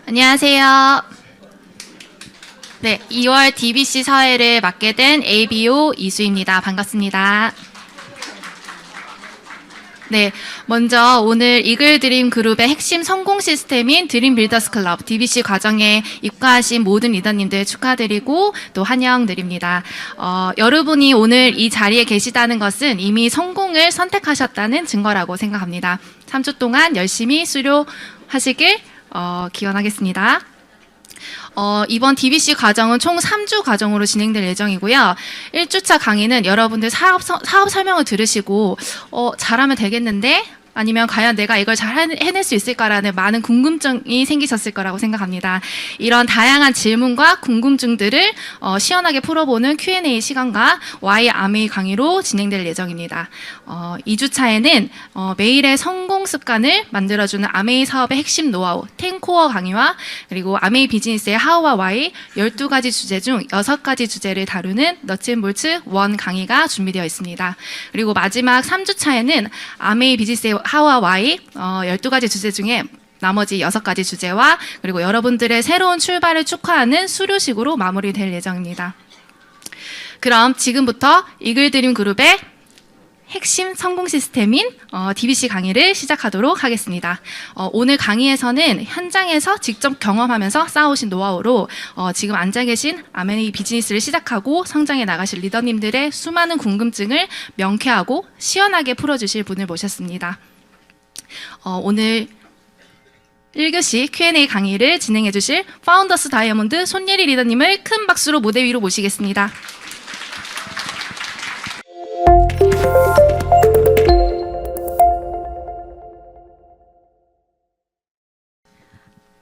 안녕하세요. 네, 2월 DBC 사회를 맡게 된 ABO 이수입니다. 반갑습니다. 네, 먼저 오늘 이글드림 그룹의 핵심 성공 시스템인 드림 빌더스 클럽 DBC 과정에 입과하신 모든 리더님들 축하드리고 또 환영드립니다. 여러분이 오늘 이 자리에 계시다는 것은 이미 성공을 선택하셨다는 증거라고 생각합니다. 3주 동안 열심히 수료하시길 기원하겠습니다. 이번 DBC 과정은 총 3주 과정으로 진행될 예정이고요. 1주차 강의는 여러분들 사업 설명을 들으시고 잘하면 되겠는데? 아니면 과연 내가 이걸 잘 해낼 수 있을까라는 많은 궁금증이 생기셨을 거라고 생각합니다. 이런 다양한 질문과 궁금증들을 시원하게 풀어보는 Q&A 시간과 Y&A 강의로 진행될 예정입니다. 2주차에는 매일의 성공 습관을 만들어주는 아메이 사업의 핵심 노하우 10코어 강의와 그리고 아메이 비즈니스의 하우와 와이 12가지 주제 중 6가지 주제를 다루는 너츠앤볼츠 1 강의가 준비되어 있습니다. 그리고 마지막 3주차에는 아메이 비즈니스의 하우와 와이 12가지 주제 중에 나머지 6가지 주제와 그리고 여러분들의 새로운 출발을 축하하는 수료식으로 마무리될 예정입니다. 그럼 지금부터 이글드림 그룹의 핵심 성공 시스템인 DBC 강의를 시작하도록 하겠습니다. 오늘 강의에서는 현장에서 직접 경험하면서 쌓아오신 노하우로 지금 앉아 계신 아메이 비즈니스를 시작하고 성장해 나가실 리더님들의 수많은 궁금증을 명쾌하고 시원하게 풀어주실 분을 모셨습니다. 오늘 1교시 Q&A 강의를 진행해 주실 파운더스 다이아몬드 손예리 리더님을 큰 박수로 무대 위로 모시겠습니다.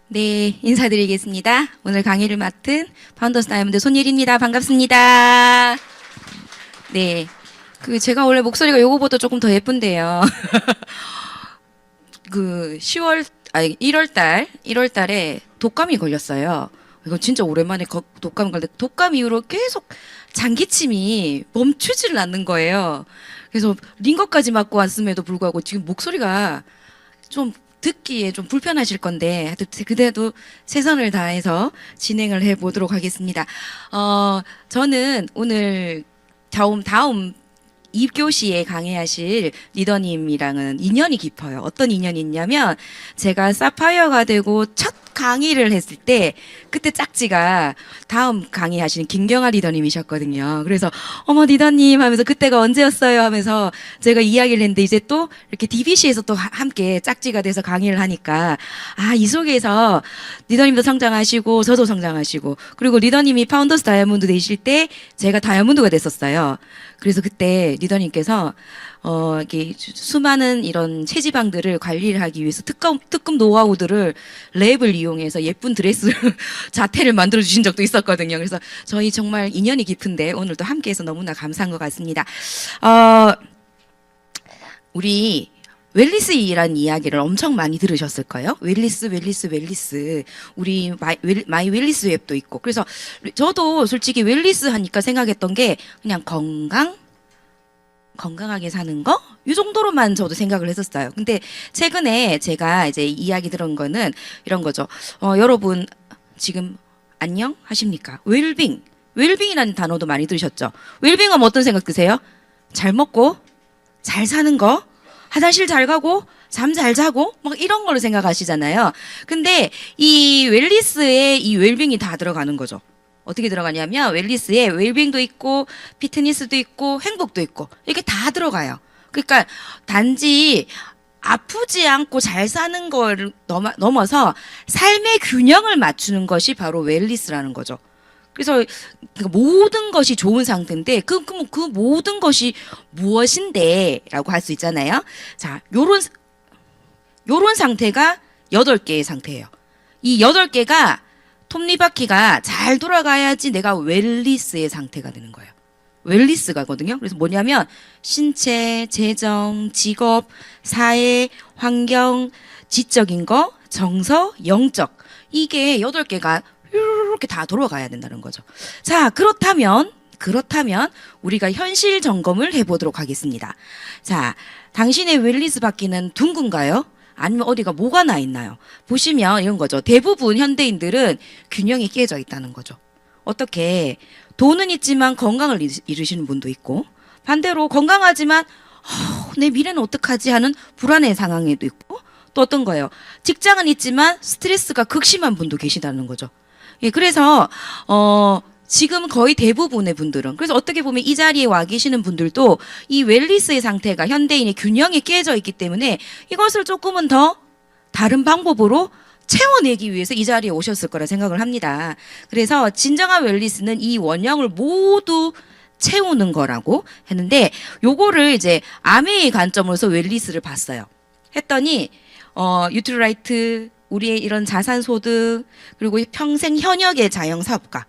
네, 인사드리겠습니다. 오늘 강의를 맡은 파운더스 다이아몬드 손예리입니다. 반갑습니다. 네, 제가 원래 목소리가 요거보다 조금 더 예쁜데요. 1월 달에 독감이 걸렸어요. 이거 진짜 오랜만에 독감이 걸렸는데 독감 이후로 계속 장기침이 멈추지를 않는 거예요. 그래서 링거까지 맞고 왔음에도 불구하고 지금 목소리가 좀 듣기에 좀 불편하실 건데 하여튼 그래도 최선을 다해서 진행을 해보도록 하겠습니다. 저는 오늘 다음 2교시에 강의하실 리더님이랑은 인연이 깊어요. 어떤 인연이 있냐면 제가 사파이어가 되고 첫 강의를 했을 때 그때 짝지가 다음 강의하시는 김경아 리더님이셨거든요. 그래서 어머 리더님 하면서 그때가 언제였어요 하면서 제가 이야기를 했는데 이제 또 이렇게 DBC에서 또 함께 짝지가 돼서 강의를 하니까 이 속에서 리더님도 성장하시고 저도 성장하시고 그리고 리더님이 파운더스 다이아몬드 되실 때 제가 다이아몬드가 됐었어요. 그래서 그때 리더님께서 이렇게 수많은 이런 체지방들을 관리를 하기 위해서 특급 노하우들을 랩을 이용해서 예쁜 드레스 자태를 만들어 주신 적도 있었거든요. 그래서 저희 정말 인연이 깊은데 오늘도 함께해서 너무나 감사한 것 같습니다. 우리 웰리스라는 이야기를 엄청 많이 들으셨을까요? 웰리스. 우리 마이 웰리스 웹도 있고. 그래서 저도 솔직히 웰리스 하니까 생각했던 게 그냥 건강하게 사는 거? 이 정도로만 저도 생각을 했었어요. 근데 최근에 제가 이제 이야기 들은 거는 이런 거죠. 여러분 지금 안녕 하십니까? 웰빙이라는 단어도 많이 들으셨죠? 웰빙하면 어떤 생각 드세요? 잘 먹고 잘 사는 거? 화장실 잘 가고 잠 잘 자고 막 이런 걸로 생각하시잖아요. 근데 이 웰리스에 이 웰빙이 다 들어가는 거죠. 어떻게 들어가냐면 웰리스에 웰빙도 있고 피트니스도 있고 행복도 있고 이게 다 들어가요. 그러니까 단지 아프지 않고 잘 사는 걸 넘어서 삶의 균형을 맞추는 것이 바로 웰리스라는 거죠. 그래서 모든 것이 좋은 상태인데 그 모든 것이 무엇인데 라고 할 수 있잖아요. 자, 요런 상태가 8개의 상태예요. 이 8개가 톱니바퀴가 잘 돌아가야지 내가 웰리스의 상태가 되는 거예요. 웰리스가거든요. 그래서 뭐냐면 신체, 재정, 직업, 사회, 환경, 지적인 거, 정서, 영적 이게 8개가 이렇게 다 돌아가야 된다는 거죠. 자, 그렇다면 우리가 현실 점검을 해보도록 하겠습니다. 자, 당신의 웰리스 바퀴는 둥근가요? 아니면 어디가 뭐가 나 있나요? 보시면 이런 거죠. 대부분 현대인들은 균형이 깨져 있다는 거죠. 어떻게 돈은 있지만 건강을 잃으시는 분도 있고 반대로 건강하지만 내 미래는 어떡하지 하는 불안의 상황에도 있고 또 어떤 거예요? 직장은 있지만 스트레스가 극심한 분도 계시다는 거죠. 예, 그래서 지금 거의 대부분의 분들은 그래서 어떻게 보면 이 자리에 와 계시는 분들도 이 웰리스의 상태가 현대인의 균형이 깨져 있기 때문에 이것을 조금은 더 다른 방법으로 채워내기 위해서 이 자리에 오셨을 거라 생각을 합니다. 그래서 진정한 웰리스는 이 원형을 모두 채우는 거라고 했는데 요거를 이제 아메의 관점으로서 웰리스를 봤어요. 했더니 유틸라이트 우리의 이런 자산 소득 그리고 평생 현역의 자영 사업가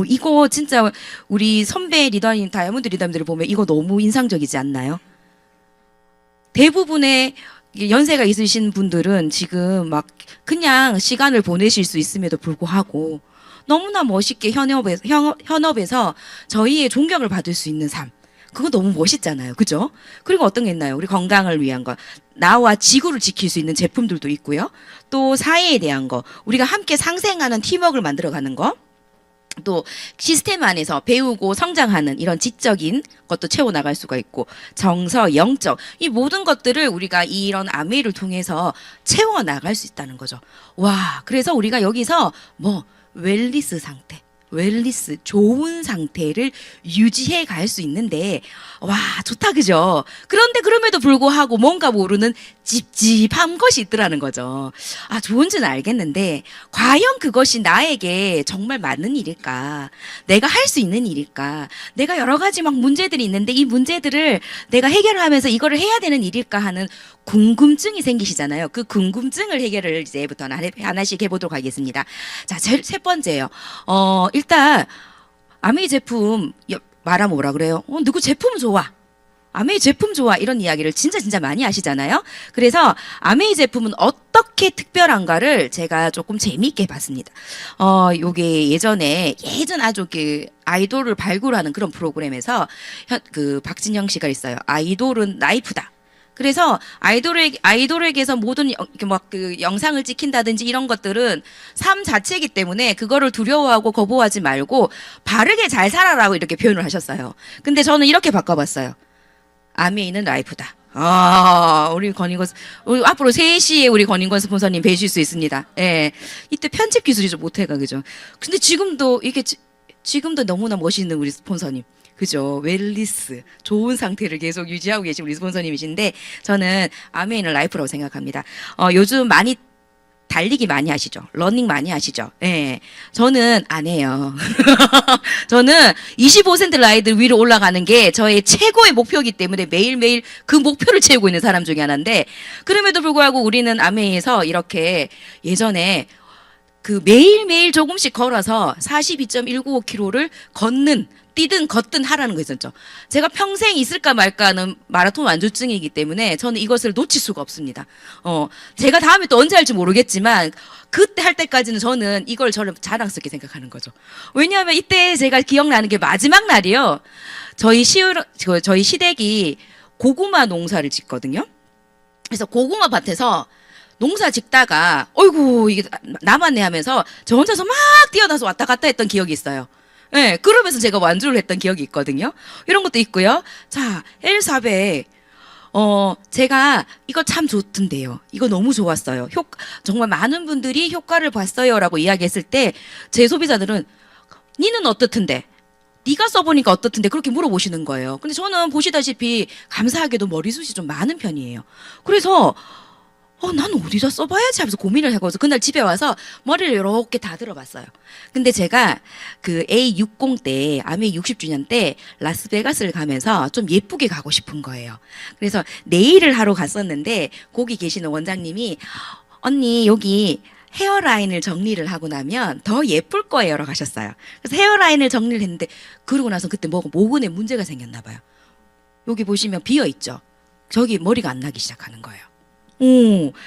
이거 진짜 우리 선배 리더님 다이아몬드 리더님들을 보면 이거 너무 인상적이지 않나요? 대부분의 연세가 있으신 분들은 지금 막 그냥 시간을 보내실 수 있음에도 불구하고 너무나 멋있게 현업에서 저희의 존경을 받을 수 있는 삶. 그거 너무 멋있잖아요. 그죠? 그리고 어떤 게 있나요? 우리 건강을 위한 거. 나와 지구를 지킬 수 있는 제품들도 있고요. 또 사회에 대한 거. 우리가 함께 상생하는 팀워크를 만들어가는 거. 또 시스템 안에서 배우고 성장하는 이런 지적인 것도 채워나갈 수가 있고 정서, 영적 이 모든 것들을 우리가 이런 아메이를 통해서 채워나갈 수 있다는 거죠. 와, 그래서 우리가 여기서 웰리스 상태 웰리스 좋은 상태를 유지해 갈 수 있는데 와 좋다 그죠? 그런데 그럼에도 불구하고 뭔가 모르는 찝찝한 것이 있더라는 거죠. 아 좋은지는 알겠는데 과연 그것이 나에게 정말 맞는 일일까? 내가 할 수 있는 일일까? 내가 여러 가지 막 문제들이 있는데 이 문제들을 내가 해결하면서 이거를 해야 되는 일일까 하는 궁금증이 생기시잖아요. 그 궁금증을 해결을 이제부터 하나씩 해보도록 하겠습니다. 자, 첫 번째요. 일단 아메이 제품 말하면 뭐라 그래요? 누구 제품 좋아. 아메이 제품 좋아 이런 이야기를 진짜 많이 하시잖아요. 그래서 아메이 제품은 어떻게 특별한가를 제가 조금 재미있게 봤습니다. 요게 예전 아주 그 아이돌을 발굴하는 그런 프로그램에서 그 박진영 씨가 있어요. 아이돌은 라이프다. 그래서 아이돌에게서 모든 그 영상을 찍힌다든지 이런 것들은 삶 자체이기 때문에 그거를 두려워하고 거부하지 말고 바르게 잘 살아라고 이렇게 표현을 하셨어요. 근데 저는 이렇게 바꿔봤어요. 아메이는 라이프다. 우리 앞으로 3시에 우리 권인권 스폰서님 뵈실 수 있습니다. 예. 이때 편집 기술이 좀 못해가, 그죠? 근데 지금도 너무나 멋있는 우리 스폰서님. 그죠? 웰리스. 좋은 상태를 계속 유지하고 계신 우리 스폰서님이신데, 저는 아메이는 라이프라고 생각합니다. 요즘 많이 달리기 많이 하시죠? 러닝 많이 하시죠? 예. 저는 안 해요. 저는 25cm 라이드 위로 올라가는 게 저의 최고의 목표이기 때문에 매일매일 그 목표를 채우고 있는 사람 중에 하나인데, 그럼에도 불구하고 우리는 아메이에서 이렇게 예전에 그 매일매일 조금씩 걸어서 42.195km를 뛰든 걷든 하라는 거 있었죠. 제가 평생 있을까 말까 하는 마라톤 완주증이기 때문에 저는 이것을 놓칠 수가 없습니다. 제가 다음에 또 언제 할지 모르겠지만 그때 할 때까지는 저는 이걸 저를 자랑스럽게 생각하는 거죠. 왜냐하면 이때 제가 기억나는 게 마지막 날이요. 저희 시댁이 고구마 농사를 짓거든요. 그래서 고구마 밭에서 농사 짓다가 어이구 이게 남았네 하면서 저 혼자서 막 뛰어나서 왔다 갔다 했던 기억이 있어요. 네, 그러면서 제가 완주를 했던 기억이 있거든요. 이런 것도 있고요. 자, 엘사베 제가 이거 참 좋던데요. 이거 너무 좋았어요. 정말 많은 분들이 효과를 봤어요라고 이야기했을 때 제 소비자들은 니는 어떻던데? 네가 써보니까 어떻던데? 그렇게 물어보시는 거예요. 근데 저는 보시다시피 감사하게도 머리숱이 좀 많은 편이에요. 그래서 나는 어디다 써봐야지 하면서 고민을 해가지고 그날 집에 와서 머리를 이렇게 다 들어봤어요. 근데 제가 그 A60 때, 아메이 60주년 때 라스베가스를 가면서 좀 예쁘게 가고 싶은 거예요. 그래서 네일을 하러 갔었는데 거기 계시는 원장님이 언니 여기 헤어라인을 정리를 하고 나면 더 예쁠 거예요 라고 하셨어요. 그래서 헤어라인을 정리를 했는데 그러고 나서 그때 모근에 문제가 생겼나 봐요. 여기 보시면 비어있죠. 저기 머리가 안 나기 시작하는 거예요.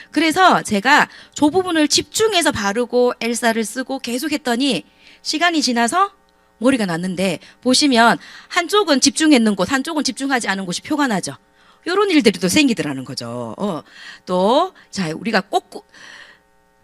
그래서 제가 저 부분을 집중해서 바르고 엘사를 쓰고 계속 했더니 시간이 지나서 머리가 났는데 보시면 한쪽은 집중했는 곳, 한쪽은 집중하지 않은 곳이 표가 나죠. 요런 일들이 또 생기더라는 거죠. 또, 자, 우리가 꼭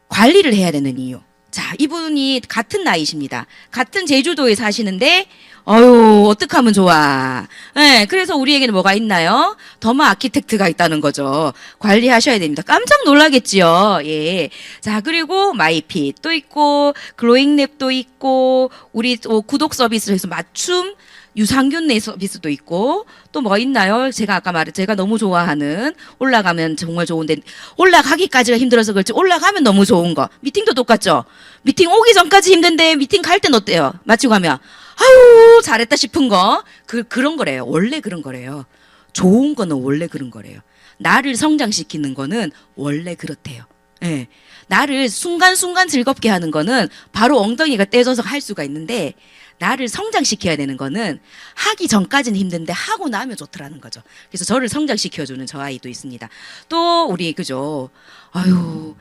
관리를 해야 되는 이유. 자, 이분이 같은 나이십니다. 같은 제주도에 사시는데, 어떻게 하면 좋아. 네, 그래서 우리에게는 뭐가 있나요? 더마 아키텍트가 있다는 거죠. 관리하셔야 됩니다. 깜짝 놀라겠지요. 예. 자, 그리고 마이핏 또 있고, 글로잉랩도 있고, 우리 또 구독 서비스를 해서 맞춤 유산균 내 서비스도 있고, 또 뭐 있나요? 제가 아까 제가 너무 좋아하는, 올라가면 정말 좋은데, 올라가기까지가 힘들어서 그렇지, 올라가면 너무 좋은 거. 미팅도 똑같죠? 미팅 오기 전까지 힘든데, 미팅 갈 땐 어때요? 마치고 가면, 아유, 잘했다 싶은 거. 그런 거래요. 원래 그런 거래요. 좋은 거는 원래 그런 거래요. 나를 성장시키는 거는 원래 그렇대요. 예. 나를 순간순간 즐겁게 하는 거는 바로 엉덩이가 떼져서 할 수가 있는데, 나를 성장시켜야 되는 거는 하기 전까지는 힘든데 하고 나면 좋더라는 거죠. 그래서 저를 성장시켜주는 저 아이도 있습니다. 또 우리 그죠. 아유,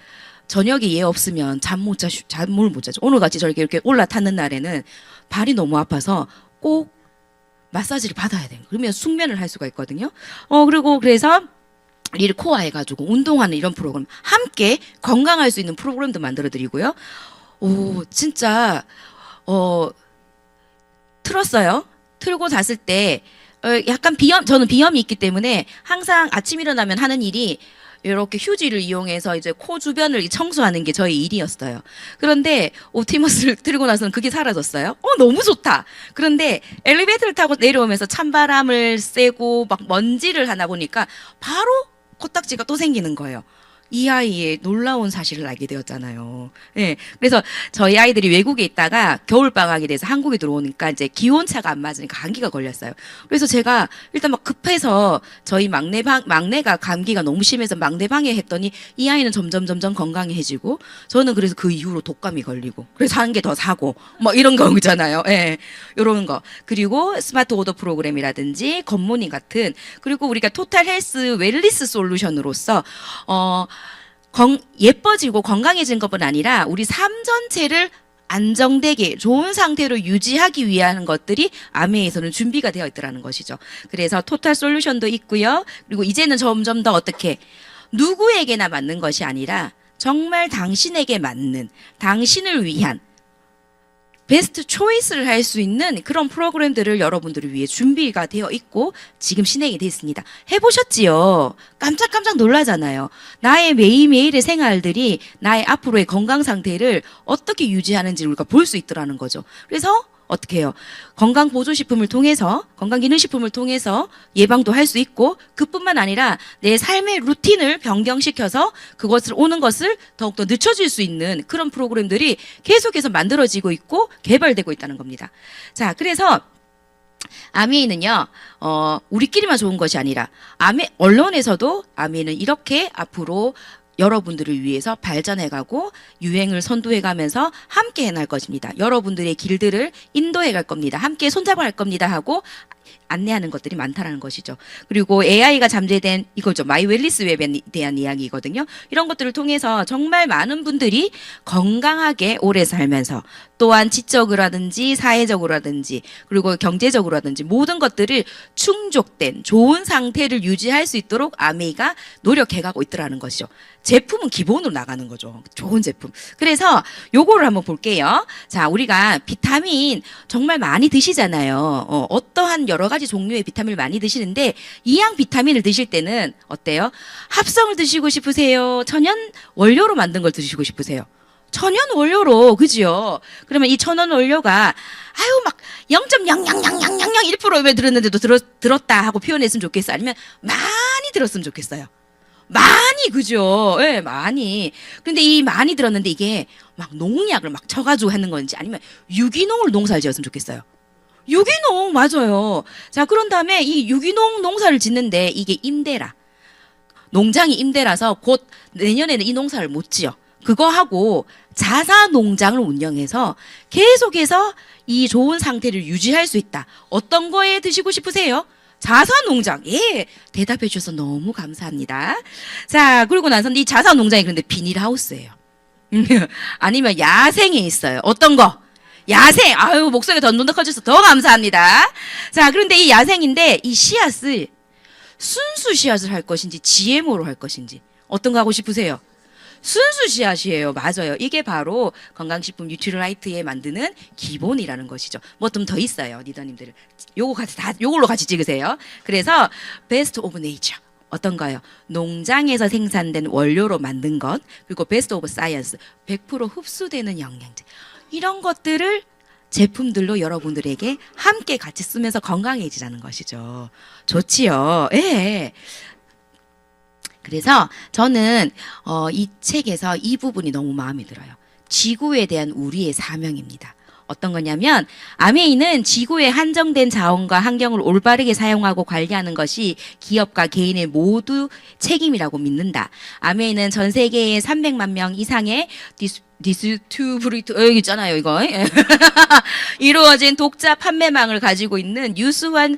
저녁에 얘 없으면 잠을 못 자죠. 오늘 같이 저렇게 이렇게 올라탔는 날에는 발이 너무 아파서 꼭 마사지를 받아야 돼요. 그러면 숙면을 할 수가 있거든요. 그리고 그래서 릴 코어 해가지고 운동하는 이런 프로그램, 함께 건강할 수 있는 프로그램도 만들어 드리고요. 진짜 틀었어요. 틀고 잤을 때 약간 저는 비염이 있기 때문에 항상 아침 일어나면 하는 일이 이렇게 휴지를 이용해서 이제 코 주변을 청소하는 게 저희 일이었어요. 그런데 옵티머스를 틀고 나서는 그게 사라졌어요. 너무 좋다. 그런데 엘리베이터를 타고 내려오면서 찬바람을 쐬고 막 먼지를 하나 보니까 바로 코딱지가 또 생기는 거예요. 이 아이의 놀라운 사실을 알게 되었잖아요. 예. 그래서 저희 아이들이 외국에 있다가 겨울방학이 돼서 한국에 들어오니까 이제 기온차가 안 맞으니까 감기가 걸렸어요. 그래서 제가 일단 막 급해서 저희 막내가 감기가 너무 심해서 막내 방에 했더니 이 아이는 점점 건강해지고 저는 그래서 그 이후로 독감이 걸리고 그래서 한 개 더 사고 뭐 이런 거 있잖아요. 예. 요런 거. 그리고 스마트 오더 프로그램이라든지 굿모닝 같은 그리고 우리가 토탈 헬스 웰리스 솔루션으로서 예뻐지고 건강해진 것뿐 아니라 우리 삶 전체를 안정되게 좋은 상태로 유지하기 위한 것들이 아메에서는 준비가 되어 있더라는 것이죠. 그래서 토탈 솔루션도 있고요. 그리고 이제는 점점 더 어떻게 누구에게나 맞는 것이 아니라 정말 당신에게 맞는 당신을 위한 베스트 초이스를 할 수 있는 그런 프로그램들을 여러분들을 위해 준비가 되어 있고 지금 진행이 되어 있습니다. 해보셨지요? 깜짝깜짝 놀라잖아요. 나의 매일매일의 생활들이 나의 앞으로의 건강 상태를 어떻게 유지하는지 우리가 볼 수 있더라는 거죠. 그래서 어떻게 해요? 건강보조식품을 통해서 건강기능식품을 통해서 예방도 할 수 있고 그뿐만 아니라 내 삶의 루틴을 변경시켜서 그것을 오는 것을 더욱더 늦춰줄 수 있는 그런 프로그램들이 계속해서 만들어지고 있고 개발되고 있다는 겁니다. 자, 그래서 아미는요, 우리끼리만 좋은 것이 아니라 언론에서도 아미는 이렇게 앞으로 여러분들을 위해서 발전해가고 유행을 선도해가면서 함께 해날 것입니다. 여러분들의 길들을 인도해갈 겁니다. 함께 손잡아갈 겁니다 하고 안내하는 것들이 많다라는 것이죠. 그리고 AI가 잠재된 이거죠. 마이 웰리스 웹에 대한 이야기거든요. 이런 것들을 통해서 정말 많은 분들이 건강하게 오래 살면서 또한 지적으로라든지 사회적으로라든지 그리고 경제적으로라든지 모든 것들을 충족된 좋은 상태를 유지할 수 있도록 아메이가 노력해가고 있더라는 것이죠. 제품은 기본으로 나가는 거죠. 좋은 제품. 그래서 요거를 한번 볼게요. 자, 우리가 비타민 정말 많이 드시잖아요. 어떠한 여러 가지 종류의 비타민을 많이 드시는데 이양 비타민을 드실 때는 어때요? 합성을 드시고 싶으세요? 천연 원료로 만든 걸 드시고 싶으세요? 천연 원료로, 그지요? 그러면 이 천연 원료가 아유 막 0.0000001%에 들었는데도 들었다 하고 표현했으면 좋겠어. 아니면 많이 들었으면 좋겠어요. 많이, 그죠? 예, 많이. 근데 이 많이 들었는데 이게 막 농약을 막 쳐가지고 하는 건지 아니면 유기농을 농사를 지었으면 좋겠어요. 유기농, 맞아요. 자, 그런 다음에 이 유기농 농사를 짓는데 이게 임대라. 농장이 임대라서 곧 내년에는 이 농사를 못 지어. 그거 하고 자사 농장을 운영해서 계속해서 이 좋은 상태를 유지할 수 있다. 어떤 거에 드시고 싶으세요? 자사 농장. 예, 대답해 주셔서 너무 감사합니다. 자, 그리고 나서 이 자사 농장이 그런데 비닐하우스예요. 아니면 야생에 있어요. 어떤 거? 야생. 아유, 목소리가 더 커져서 더 감사합니다. 자, 그런데 이 야생인데 이 씨앗을 순수 씨앗을 할 것인지 GMO로 할 것인지 어떤 거 하고 싶으세요? 순수 씨앗이에요. 맞아요. 이게 바로 건강식품 뉴트리라이트에 만드는 기본이라는 것이죠. 뭐 좀 더 있어요, 리더님들. 요거 같이 다 요걸로 같이 찍으세요. 그래서 베스트 오브 네이처 어떤가요? 농장에서 생산된 원료로 만든 것, 그리고 베스트 오브 사이언스 100% 흡수되는 영양제. 이런 것들을 제품들로 여러분들에게 함께 같이 쓰면서 건강해지자는 것이죠. 좋지요. 예. 그래서 저는 이 책에서 이 부분이 너무 마음에 들어요. 지구에 대한 우리의 사명입니다. 어떤 거냐면 아메이는 지구의 한정된 자원과 환경을 올바르게 사용하고 관리하는 것이 기업과 개인의 모두 책임이라고 믿는다. 아메이는 전 세계에 300만 명 이상의 디스트리뷰트 여기 있잖아요, 이거. 이루어진 독자 판매망을 가지고 있는 유수한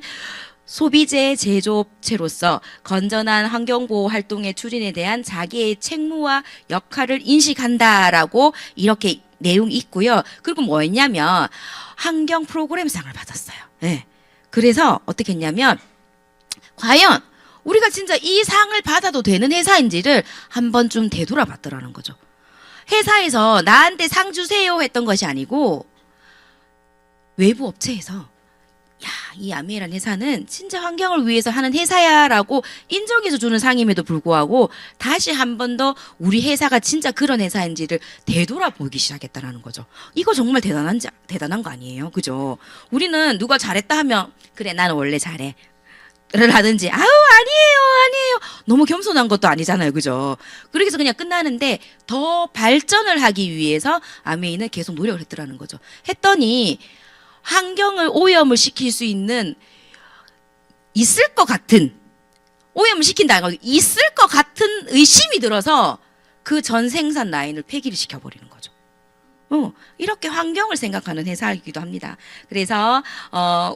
소비재 제조업체로서 건전한 환경보호 활동의 추진에 대한 자기의 책무와 역할을 인식한다라고 이렇게 내용이 있고요. 그리고 뭐였냐면 환경 프로그램 상을 받았어요. 네. 그래서 어떻게 했냐면 과연 우리가 진짜 이 상을 받아도 되는 회사인지를 한 번쯤 되돌아봤더라는 거죠. 회사에서 나한테 상 주세요 했던 것이 아니고 외부 업체에서 야, 이 아메이라는 회사는 진짜 환경을 위해서 하는 회사야라고 인정해서 주는 상임에도 불구하고 다시 한 번 더 우리 회사가 진짜 그런 회사인지를 되돌아보기 시작했다라는 거죠. 이거 정말 대단한 거 아니에요, 그죠? 우리는 누가 잘했다 하면 그래, 나는 원래 잘해. 를 하든지 아니에요 너무 겸손한 것도 아니잖아요, 그죠? 그래서 그냥 끝나는데 더 발전을 하기 위해서 아메이는 계속 노력을 했더라는 거죠. 했더니 환경을 오염을 시킬 수 있는 있을 것 같은 오염을 시킨다는 거 있을 것 같은 의심이 들어서 그 전 생산 라인을 폐기를 시켜버리는 거죠. 이렇게 환경을 생각하는 회사이기도 합니다. 그래서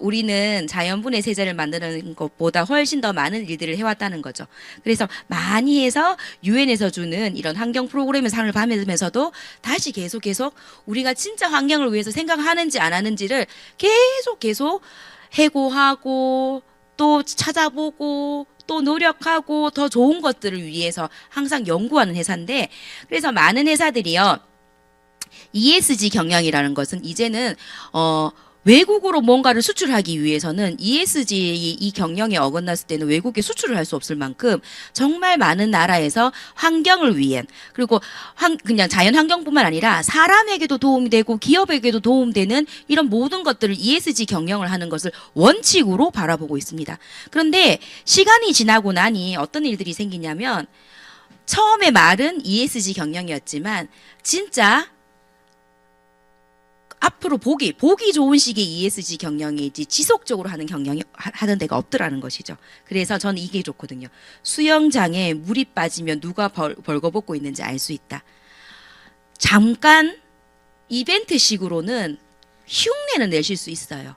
우리는 자연분해 세제를 만드는 것보다 훨씬 더 많은 일들을 해왔다는 거죠. 그래서 많이 해서 유엔에서 주는 이런 환경 프로그램의 상을 받으면서도 다시 계속 우리가 진짜 환경을 위해서 생각하는지 안 하는지를 계속 해고하고 또 찾아보고 또 노력하고 더 좋은 것들을 위해서 항상 연구하는 회사인데, 그래서 많은 회사들이요 ESG 경영이라는 것은 이제는 외국으로 뭔가를 수출하기 위해서는 ESG 이 경영에 어긋났을 때는 외국에 수출을 할 수 없을 만큼 정말 많은 나라에서 환경을 위한, 그리고 그냥 자연 환경뿐만 아니라 사람에게도 도움이 되고 기업에게도 도움되는 이런 모든 것들을 ESG 경영을 하는 것을 원칙으로 바라보고 있습니다. 그런데 시간이 지나고 나니 어떤 일들이 생기냐면 처음에 말은 ESG 경영이었지만 진짜 앞으로 보기 좋은 식의 ESG 경영이지 지속적으로 하는 경영이 하던 데가 없더라는 것이죠. 그래서 저는 이게 좋거든요. 수영장에 물이 빠지면 누가 벌거벗고 있는지 알 수 있다. 잠깐 이벤트식으로는 흉내는 내실 수 있어요.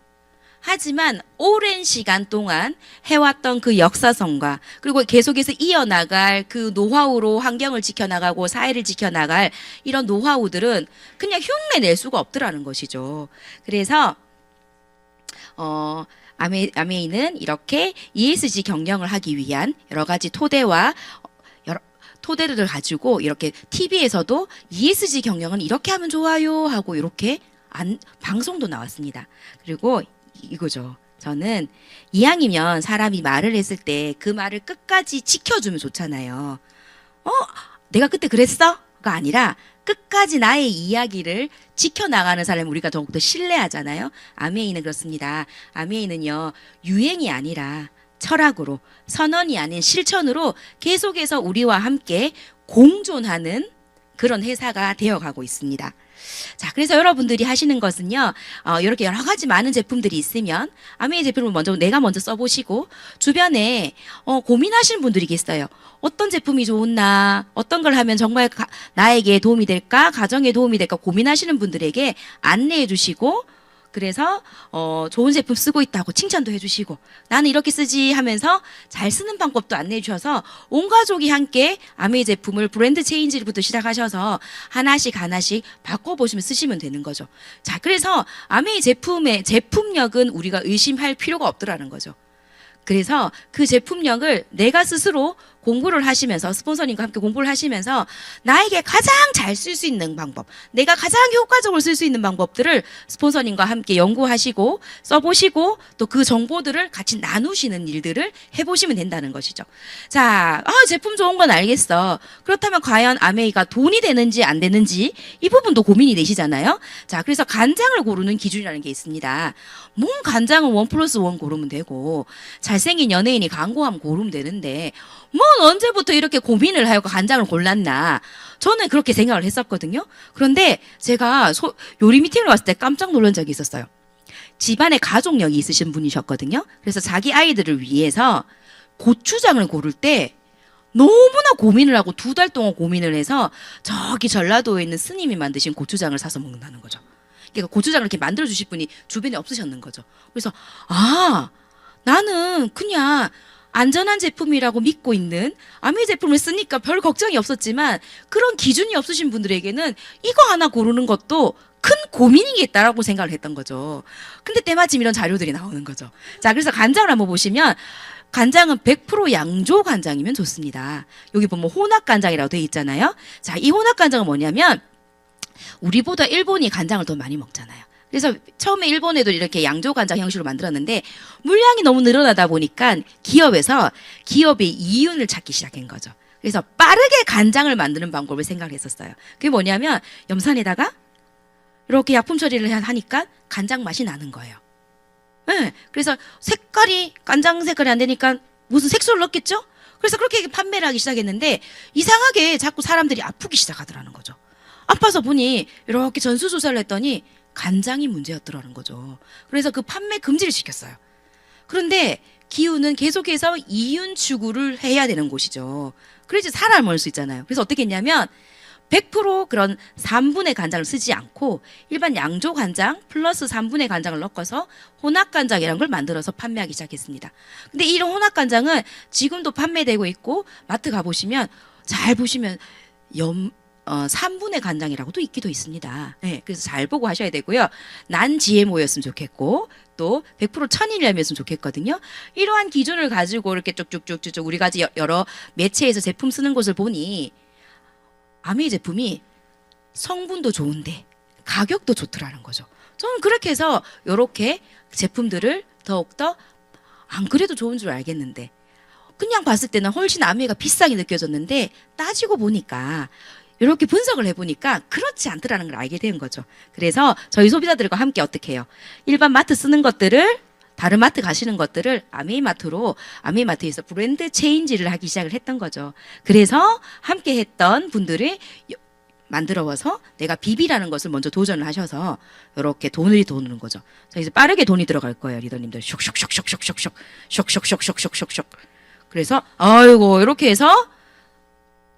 하지만 오랜 시간 동안 해왔던 그 역사성과 그리고 계속해서 이어나갈 그 노하우로 환경을 지켜나가고 사회를 지켜나갈 이런 노하우들은 그냥 흉내 낼 수가 없더라는 것이죠. 그래서 아메이는 이렇게 ESG 경영을 하기 위한 여러 가지 토대를 가지고 이렇게 TV에서도 ESG 경영은 이렇게 하면 좋아요 하고 이렇게 방송도 나왔습니다. 그리고 이거죠. 저는 이왕이면 사람이 말을 했을 때 그 말을 끝까지 지켜주면 좋잖아요. 내가 그때 그랬어? 가 아니라 끝까지 나의 이야기를 지켜나가는 사람을 우리가 더욱더 신뢰하잖아요. 아메이는 그렇습니다. 아메이는요, 유행이 아니라 철학으로, 선언이 아닌 실천으로 계속해서 우리와 함께 공존하는 그런 회사가 되어가고 있습니다. 자, 그래서 여러분들이 하시는 것은요, 이렇게 여러 가지 많은 제품들이 있으면 아메이 제품을 내가 먼저 써보시고 주변에 고민하시는 분들이 계세요. 어떤 제품이 좋나, 어떤 걸 하면 정말 나에게 도움이 될까, 가정에 도움이 될까 고민하시는 분들에게 안내해 주시고, 그래서 좋은 제품 쓰고 있다고 칭찬도 해주시고 나는 이렇게 쓰지 하면서 잘 쓰는 방법도 안내해 주셔서 온 가족이 함께 아메이 제품을 브랜드 체인지부터 시작하셔서 하나씩 바꿔보시면 쓰시면 되는 거죠. 자, 그래서 아메이 제품의 제품력은 우리가 의심할 필요가 없더라는 거죠. 그래서 그 제품력을 내가 스스로 공부를 하시면서 스폰서님과 함께 공부를 하시면서 나에게 가장 잘 쓸 수 있는 방법, 내가 가장 효과적으로 쓸 수 있는 방법들을 스폰서님과 함께 연구하시고 써보시고 또 그 정보들을 같이 나누시는 일들을 해보시면 된다는 것이죠. 자, 제품 좋은 건 알겠어. 그렇다면 과연 아메이가 돈이 되는지 안 되는지 이 부분도 고민이 되시잖아요. 자, 그래서 간장을 고르는 기준이라는 게 있습니다. 뭔 간장은 1+1 고르면 되고 잘생긴 연예인이 광고하면 고르면 되는데 뭔 언제부터 이렇게 고민을 하고 간장을 골랐나. 저는 그렇게 생각을 했었거든요. 그런데 제가 요리 미팅을 왔을 때 깜짝 놀란 적이 있었어요. 집안에 가족력이 있으신 분이셨거든요. 그래서 자기 아이들을 위해서 고추장을 고를 때 너무나 고민을 하고 2달 동안 고민을 해서 저기 전라도에 있는 스님이 만드신 고추장을 사서 먹는다는 거죠. 그러니까 고추장을 이렇게 만들어 주실 분이 주변에 없으셨는 거죠. 그래서 나는 그냥 안전한 제품이라고 믿고 있는 아메이 제품을 쓰니까 별 걱정이 없었지만 그런 기준이 없으신 분들에게는 이거 하나 고르는 것도 큰 고민이겠다라고 생각을 했던 거죠. 근데 때마침 이런 자료들이 나오는 거죠. 자, 그래서 간장을 한번 보시면 간장은 100% 양조 간장이면 좋습니다. 여기 보면 혼합 간장이라고 되어 있잖아요. 자, 이 혼합 간장은 뭐냐면 우리보다 일본이 간장을 더 많이 먹잖아요. 그래서 처음에 일본에도 이렇게 양조 간장 형식으로 만들었는데 물량이 너무 늘어나다 보니까 기업에서 기업의 이윤을 찾기 시작한 거죠. 그래서 빠르게 간장을 만드는 방법을 생각을 했었어요. 그게 뭐냐면 염산에다가 이렇게 약품 처리를 하니까 간장 맛이 나는 거예요. 네, 그래서 색깔이 간장 색깔이 안 되니까 무슨 색소를 넣겠죠? 그래서 그렇게 판매를 하기 시작했는데 이상하게 자꾸 사람들이 아프기 시작하더라는 거죠. 아파서 보니 이렇게 전수조사를 했더니 간장이 문제였더라는 거죠. 그래서 그 판매 금지를 시켰어요. 그런데 기후는 계속해서 이윤 추구를 해야 되는 곳이죠. 그래야지 살아남을 수 있잖아요. 그래서 어떻게 했냐면 100% 그런 3분의 간장을 쓰지 않고 일반 양조 간장 플러스 3분의 간장을 넣어서 혼합 간장이라는 걸 만들어서 판매하기 시작했습니다. 근데 이런 혼합 간장은 지금도 판매되고 있고 마트 가보시면 잘 보시면 3분의 간장이라고도 있기도 있습니다. 네, 그래서 잘 보고 하셔야 되고요. 난 GMO였으면 좋겠고 또 100% 천일염이었으면 좋겠거든요. 이러한 기준을 가지고 이렇게 쭉쭉쭉쭉 우리가 여러 매체에서 제품 쓰는 것을 보니 아메이 제품이 성분도 좋은데 가격도 좋더라는 거죠. 저는 그렇게 해서 이렇게 제품들을 더욱더 안 그래도 좋은 줄 알겠는데 그냥 봤을 때는 훨씬 아메이가 비싸게 느껴졌는데 따지고 보니까 이렇게 분석을 해보니까 그렇지 않더라는 걸 알게 된 거죠. 그래서 저희 소비자들과 함께 어떻게 해요? 일반 마트 쓰는 것들을 다른 마트 가시는 것들을 아메이마트에서 브랜드 체인지를 하기 시작을 했던 거죠. 그래서 함께 했던 분들이 만들어서 내가 비비라는 것을 먼저 도전을 하셔서 이렇게 돈을 도는 거죠. 자, 이제 빠르게 돈이 들어갈 거예요, 리더님들. 슉슉슉슉슉슉슉슉슉슉슉슉슉슉슉. 그래서 아이고 이렇게 해서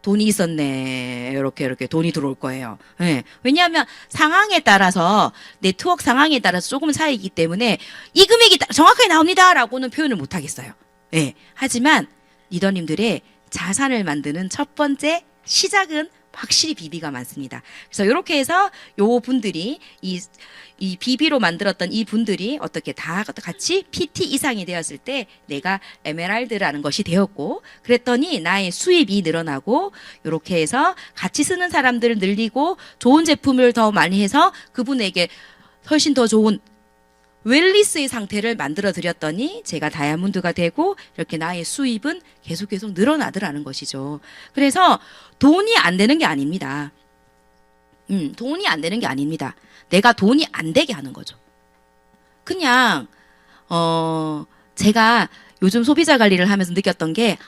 돈이 있었네. 이렇게 돈이 들어올 거예요. 네. 왜냐하면 상황에 따라서 네트워크 상황에 따라서 조금 차이기 때문에 이 금액이 정확하게 나옵니다라고는 표현을 못 하겠어요. 네. 하지만 리더님들의 자산을 만드는 첫 번째 시작은 확실히 비비가 많습니다. 그래서 이렇게 해서 요 분들이 이 비비로 만들었던 이 분들이 어떻게 다 같이 PT 이상이 되었을 때 내가 에메랄드라는 것이 되었고 그랬더니 나의 수입이 늘어나고 이렇게 해서 같이 쓰는 사람들을 늘리고 좋은 제품을 더 많이 해서 그분에게 훨씬 더 좋은 웰리스의 상태를 만들어 드렸더니 제가 다이아몬드가 되고 이렇게 나의 수입은 계속 늘어나더라는 것이죠. 그래서 돈이 안 되는 게 아닙니다. 돈이 안 되는 게 아닙니다. 내가 돈이 안 되게 하는 거죠. 그냥 제가 요즘 소비자 관리를 하면서 느꼈던 게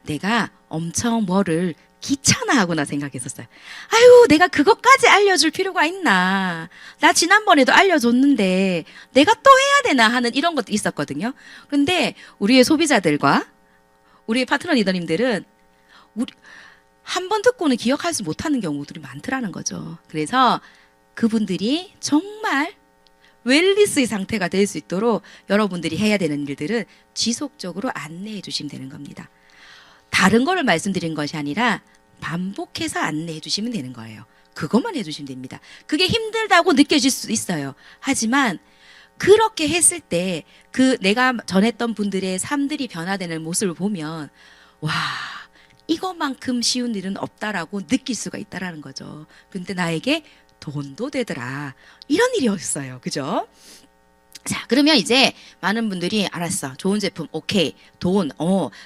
내가 엄청 뭐를 귀찮아하구나 생각했었어요. 아유, 내가 그것까지 알려줄 필요가 있나. 나 지난번에도 알려줬는데 내가 또 해야 되나 하는 이런 것도 있었거든요. 그런데 우리의 소비자들과 우리의 파트너 리더님들은 한 번 듣고는 기억하지 못하는 경우들이 많더라는 거죠. 그래서 그분들이 정말 웰리스의 상태가 될 수 있도록 여러분들이 해야 되는 일들은 지속적으로 안내해 주시면 되는 겁니다. 다른 거를 말씀드린 것이 아니라 반복해서 안내해 주시면 되는 거예요. 그것만 해주시면 됩니다. 그게 힘들다고 느껴질 수 있어요. 하지만 그렇게 했을 때 그 내가 전했던 분들의 삶들이 변화되는 모습을 보면 와, 이것만큼 쉬운 일은 없다라고 느낄 수가 있다라는 거죠. 근데 나에게 돈도 되더라. 이런 일이었어요. 그죠? 자, 그러면 이제 많은 분들이 알았어. 좋은 제품, 오케이. 돈,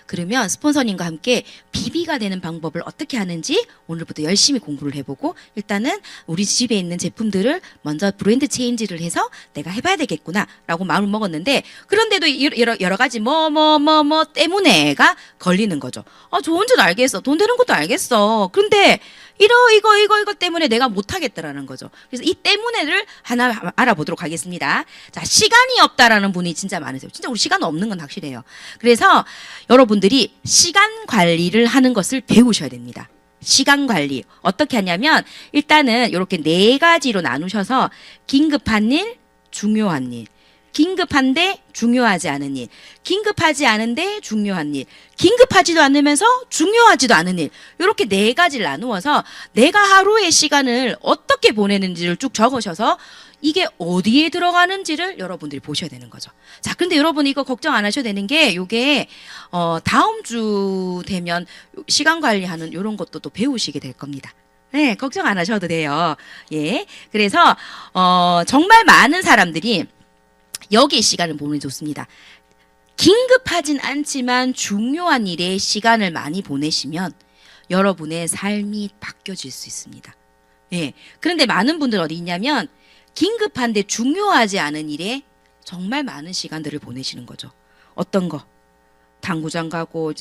그러면 스폰서님과 함께 비비가 되는 방법을 어떻게 하는지 오늘부터 열심히 공부를 해보고 일단은 우리 집에 있는 제품들을 먼저 브랜드 체인지를 해서 내가 해봐야 되겠구나 라고 마음을 먹었는데 그런데도 여러 가지 뭐 때문에가 걸리는 거죠. 좋은 줄 알겠어. 돈 되는 것도 알겠어. 그런데 이거 때문에 내가 못하겠다라는 거죠. 그래서 이 때문에를 하나 알아보도록 하겠습니다. 자, 시간이 없다라는 분이 진짜 많으세요. 진짜 우리 시간 없는 건 확실해요. 그래서 여러분들이 시간 관리를 하는 것을 배우셔야 됩니다. 시간 관리. 어떻게 하냐면 일단은 이렇게 4가지로 나누셔서 긴급한 일, 중요한 일. 긴급한데 중요하지 않은 일, 긴급하지 않은데 중요한 일, 긴급하지도 않으면서 중요하지도 않은 일, 이렇게 4가지를 나누어서 내가 하루의 시간을 어떻게 보내는지를 쭉 적으셔서 이게 어디에 들어가는지를 여러분들이 보셔야 되는 거죠. 자, 근데 여러분 이거 걱정 안 하셔도 되는 게 요게 다음 주 되면 시간 관리하는 이런 것도 또 배우시게 될 겁니다. 네, 걱정 안 하셔도 돼요. 예, 그래서 정말 많은 사람들이 여기에 시간을 보내면 좋습니다. 긴급하진 않지만 중요한 일에 시간을 많이 보내시면 여러분의 삶이 바뀌어질 수 있습니다. 예. 그런데 많은 분들 어디 있냐면 긴급한데 중요하지 않은 일에 정말 많은 시간들을 보내시는 거죠. 어떤 거? 당구장 가고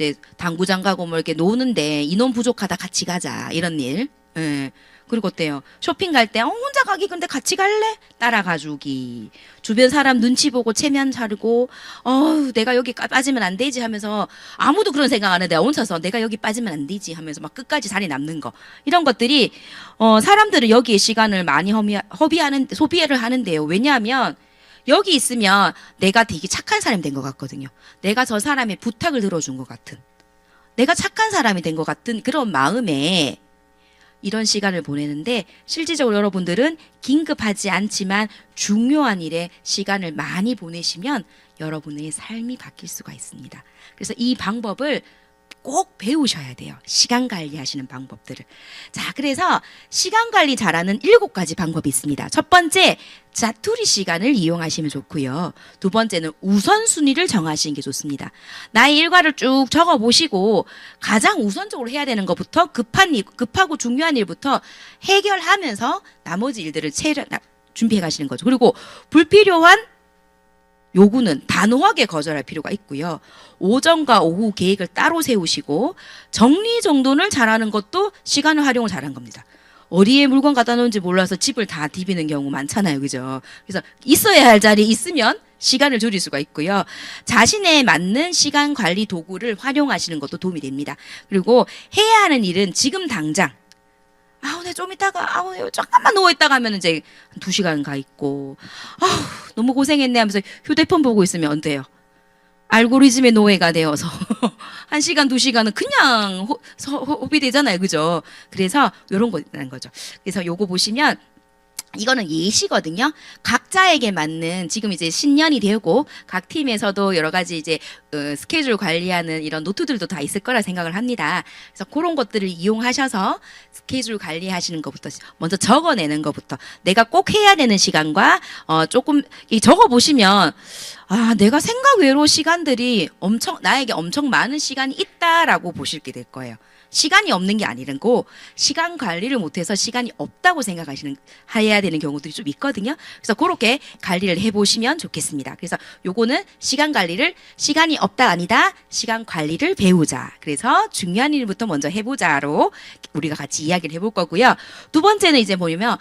뭐 이렇게 노는데 인원 부족하다 같이 가자 이런 일. 예. 그리고 어때요? 쇼핑 갈 때 혼자 가기 근데 같이 갈래? 따라가 주기. 주변 사람 눈치 보고 체면 차리고 내가 여기 빠지면 안 되지 하면서 아무도 그런 생각 안 해. 내가 혼자서 내가 여기 빠지면 안 되지 하면서 막 끝까지 자리 남는 거. 이런 것들이 사람들은 여기에 시간을 많이 소비를 하는데요. 왜냐하면 여기 있으면 내가 되게 착한 사람이 된 것 같거든요. 내가 저 사람의 부탁을 들어준 것 같은. 내가 착한 사람이 된 것 같은 그런 마음에 이런 시간을 보내는데 실질적으로 여러분들은 긴급하지 않지만 중요한 일에 시간을 많이 보내시면 여러분의 삶이 바뀔 수가 있습니다. 그래서 이 방법을 꼭 배우셔야 돼요. 시간 관리하시는 방법들을. 자, 그래서 시간 관리 잘하는 7가지 방법이 있습니다. 첫 번째, 자투리 시간을 이용하시면 좋고요. 두 번째는 우선순위를 정하시는 게 좋습니다. 나의 일과를 쭉 적어보시고 가장 우선적으로 해야 되는 것부터 급하고 중요한 일부터 해결하면서 나머지 일들을 준비해 가시는 거죠. 그리고 불필요한 요구는 단호하게 거절할 필요가 있고요. 오전과 오후 계획을 따로 세우시고 정리정돈을 잘하는 것도 시간을 활용을 잘한 겁니다. 어디에 물건 갖다 놓은지 몰라서 집을 다 디비는 경우 많잖아요. 그죠? 그래서 있어야 할 자리에 있으면 시간을 줄일 수가 있고요. 자신에 맞는 시간 관리 도구를 활용하시는 것도 도움이 됩니다. 그리고 해야 하는 일은 지금 당장 네, 좀 이따가, 잠깐만 누워있다가 하면 이제 2시간 가 있고, 너무 고생했네 하면서 휴대폰 보고 있으면 어때요? 알고리즘의 노예가 되어서 1시간, 2시간은 그냥 소비되잖아요. 그죠? 그래서 요런 거라는 거죠. 그래서 요거 보시면 이거는 예시거든요. 각자에게 맞는 지금 이제 신년이 되고 각 팀에서도 여러 가지 이제 스케줄 관리하는 이런 노트들도 다 있을 거라 생각을 합니다. 그래서 그런 것들을 이용하셔서 스케줄 관리하시는 것부터 먼저 적어내는 것부터 내가 꼭 해야 되는 시간과 조금 적어 보시면 내가 생각 외로 시간들이 나에게 엄청 많은 시간이 있다라고 보시게 될 거예요. 시간이 없는 게 아니고 시간 관리를 못해서 시간이 없다고 해야 되는 경우들이 좀 있거든요. 그래서 그렇게 관리를 해보시면 좋겠습니다. 그래서 요거는 시간이 없다 아니다. 시간 관리를 배우자. 그래서 중요한 일부터 먼저 해보자로 우리가 같이 이야기를 해볼 거고요. 두 번째는 이제 뭐냐면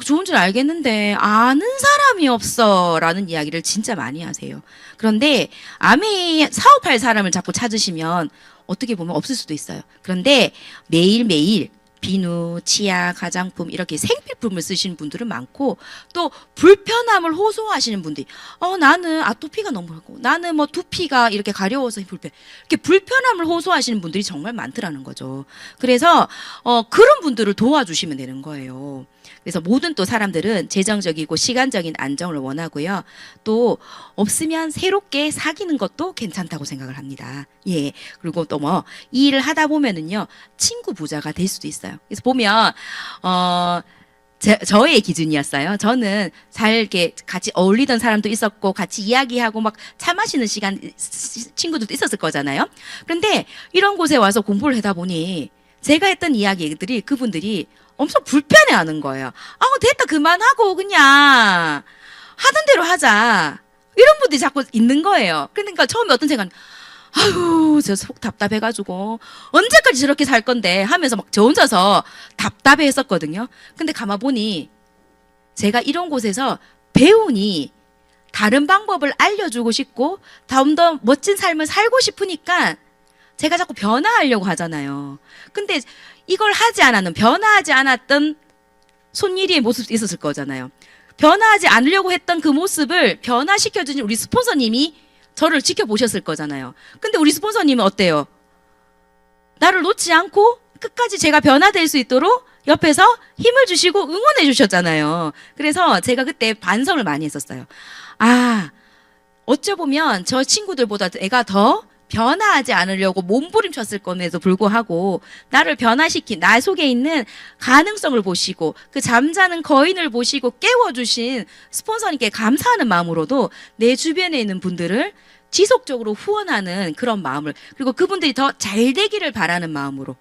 좋은 줄 알겠는데 아는 사람이 없어 라는 이야기를 진짜 많이 하세요. 그런데 사업할 사람을 자꾸 찾으시면 어떻게 보면 없을 수도 있어요. 그런데 매일매일 비누, 치약, 화장품 이렇게 생필품을 쓰시는 분들은 많고 또 불편함을 호소하시는 분들이 나는 아토피가 너무 하고 나는 뭐 두피가 이렇게 가려워서 이렇게 불편함을 호소하시는 분들이 정말 많더라는 거죠. 그래서 그런 분들을 도와주시면 되는 거예요. 그래서 모든 또 사람들은 재정적이고 시간적인 안정을 원하고요. 또 없으면 새롭게 사귀는 것도 괜찮다고 생각을 합니다. 예. 그리고 또 뭐 이 일을 하다 보면은요. 친구 부자가 될 수도 있어요. 그래서 보면 저의 기준이었어요. 저는 잘 이렇게 같이 어울리던 사람도 있었고 같이 이야기하고 막 차 마시는 시간 친구들도 있었을 거잖아요. 그런데 이런 곳에 와서 공부를 하다 보니 제가 했던 이야기들이 그분들이 엄청 불편해하는 거예요. 됐다 그만하고 그냥 하던 대로 하자. 이런 분들이 자꾸 있는 거예요. 그러니까 처음에 어떤 생각은 아유, 저 속 답답해가지고 언제까지 저렇게 살 건데 하면서 막 저 혼자서 답답해 했었거든요. 근데 가만 보니 제가 이런 곳에서 배우니 다른 방법을 알려주고 싶고 좀 더 멋진 삶을 살고 싶으니까 제가 자꾸 변화하려고 하잖아요. 근데 이걸 하지 않았는 변화하지 않았던 손일이의 모습도 있었을 거잖아요. 변화하지 않으려고 했던 그 모습을 변화시켜주신 우리 스폰서님이 저를 지켜보셨을 거잖아요. 근데 우리 스폰서님은 어때요? 나를 놓지 않고 끝까지 제가 변화될 수 있도록 옆에서 힘을 주시고 응원해 주셨잖아요. 그래서 제가 그때 반성을 많이 했었어요. 어쩌보면 저 친구들보다 내가 더 변화하지 않으려고 몸부림쳤을 건에도 불구하고 나를 변화시킨 나 속에 있는 가능성을 보시고 그 잠자는 거인을 보시고 깨워주신 스폰서님께 감사하는 마음으로도 내 주변에 있는 분들을 지속적으로 후원하는 그런 마음을 그리고 그분들이 더 잘 되기를 바라는 마음으로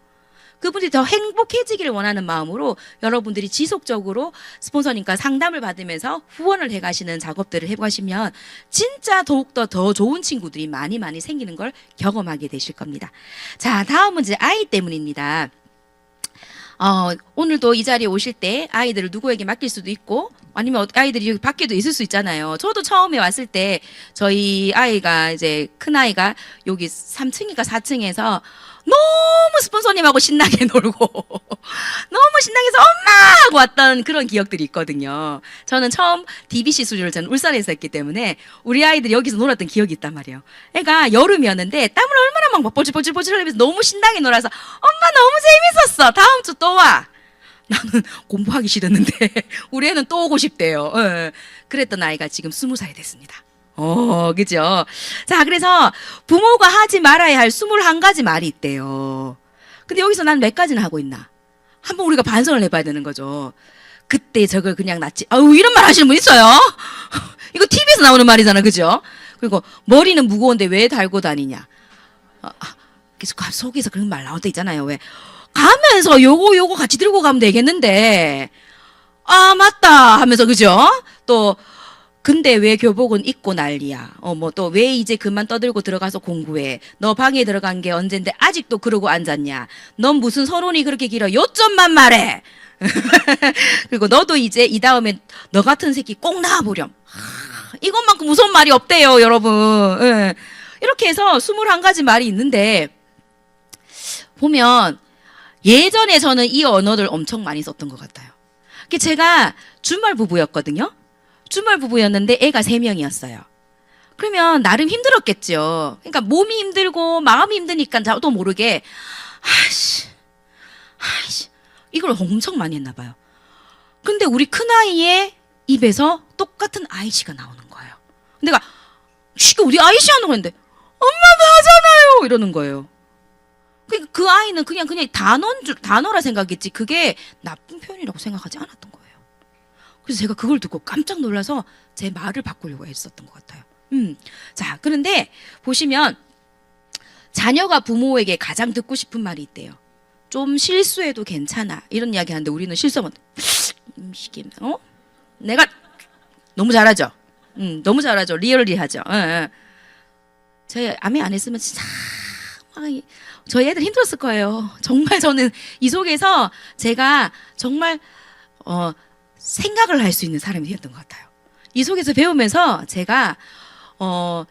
그분들이 더 행복해지기를 원하는 마음으로 여러분들이 지속적으로 스폰서님과 상담을 받으면서 후원을 해가시는 작업들을 해가시면 진짜 더욱더 더 좋은 친구들이 많이 많이 생기는 걸 경험하게 되실 겁니다. 자, 다음은 이제 아이 때문입니다. 오늘도 이 자리에 오실 때 아이들을 누구에게 맡길 수도 있고 아니면 아이들이 여기 밖에도 있을 수 있잖아요. 저도 처음에 왔을 때 저희 아이가 이제 큰 아이가 여기 3층인가 4층에서 너무 스폰서님하고 신나게 놀고 너무 신나게서 엄마 하고 왔던 그런 기억들이 있거든요. 저는 처음 DBC 수료를 저는 울산에서 했기 때문에 우리 아이들이 여기서 놀았던 기억이 있단 말이에요. 애가 여름이었는데 땀을 얼마나 막 뻘ጭ뻘ጭ뻘ጭ 흘리면서 너무 신나게 놀아서 엄마 너무 재밌었어. 다음 주 또 와. 나는 공부하기 싫었는데 우리 애는 또 오고 싶대요. 그랬던 아이가 지금 20살이 됐습니다. 그죠? 자, 그래서 부모가 하지 말아야 할 21가지 말이 있대요. 근데 여기서 난 몇 가지나 하고 있나? 한번 우리가 반성을 해봐야 되는 거죠. 그때 저걸 그냥 놨지. 이런 말 하시는 분 있어요? 이거 TV에서 나오는 말이잖아, 그죠? 그리고 머리는 무거운데 왜 달고 다니냐? 계속 속에서 그런 말 나올 때 있잖아요. 왜? 가면서 요거 같이 들고 가면 되겠는데. 맞다 하면서, 그죠? 또, 근데 왜 교복은 입고 난리야? 또 왜 이제 그만 떠들고 들어가서 공부해? 너 방에 들어간 게 언젠데 아직도 그러고 앉았냐? 넌 무슨 서론이 그렇게 길어? 요점만 말해! 그리고 너도 이제 이 다음에 너 같은 새끼 꼭 나와보렴. 이것만큼 무서운 말이 없대요, 여러분. 이렇게 해서 21가지 말이 있는데, 보면 예전에 저는 이 언어를 엄청 많이 썼던 것 같아요. 제가 주말 부부였거든요. 주말 부부였는데 애가 3명이었어요. 그러면 나름 힘들었겠죠. 그러니까 몸이 힘들고 마음이 힘드니까 저도 모르게 이걸 엄청 많이 했나 봐요. 근데 우리 큰아이의 입에서 똑같은 아이씨가 나오는 거예요. 내가 우리 아이씨 하는 건데 엄마도 하잖아요 이러는 거예요. 그러니까 그 아이는 그냥 단어라 생각했지 그게 나쁜 표현이라고 생각하지 않았던 거예요. 그래서 제가 그걸 듣고 깜짝 놀라서 제 말을 바꾸려고 했었던 것 같아요. 자, 그런데 보시면 자녀가 부모에게 가장 듣고 싶은 말이 있대요. 좀 실수해도 괜찮아. 이런 이야기 하는데 우리는 실수하면 내가 너무 잘하죠. 너무 잘하죠. 리얼리하죠. 저희 아메 안 했으면 진짜 저희 애들 힘들었을 거예요. 정말 저는 이 속에서 제가 정말 생각을 할 수 있는 사람이 되었던 것 같아요. 이 속에서 배우면서 제가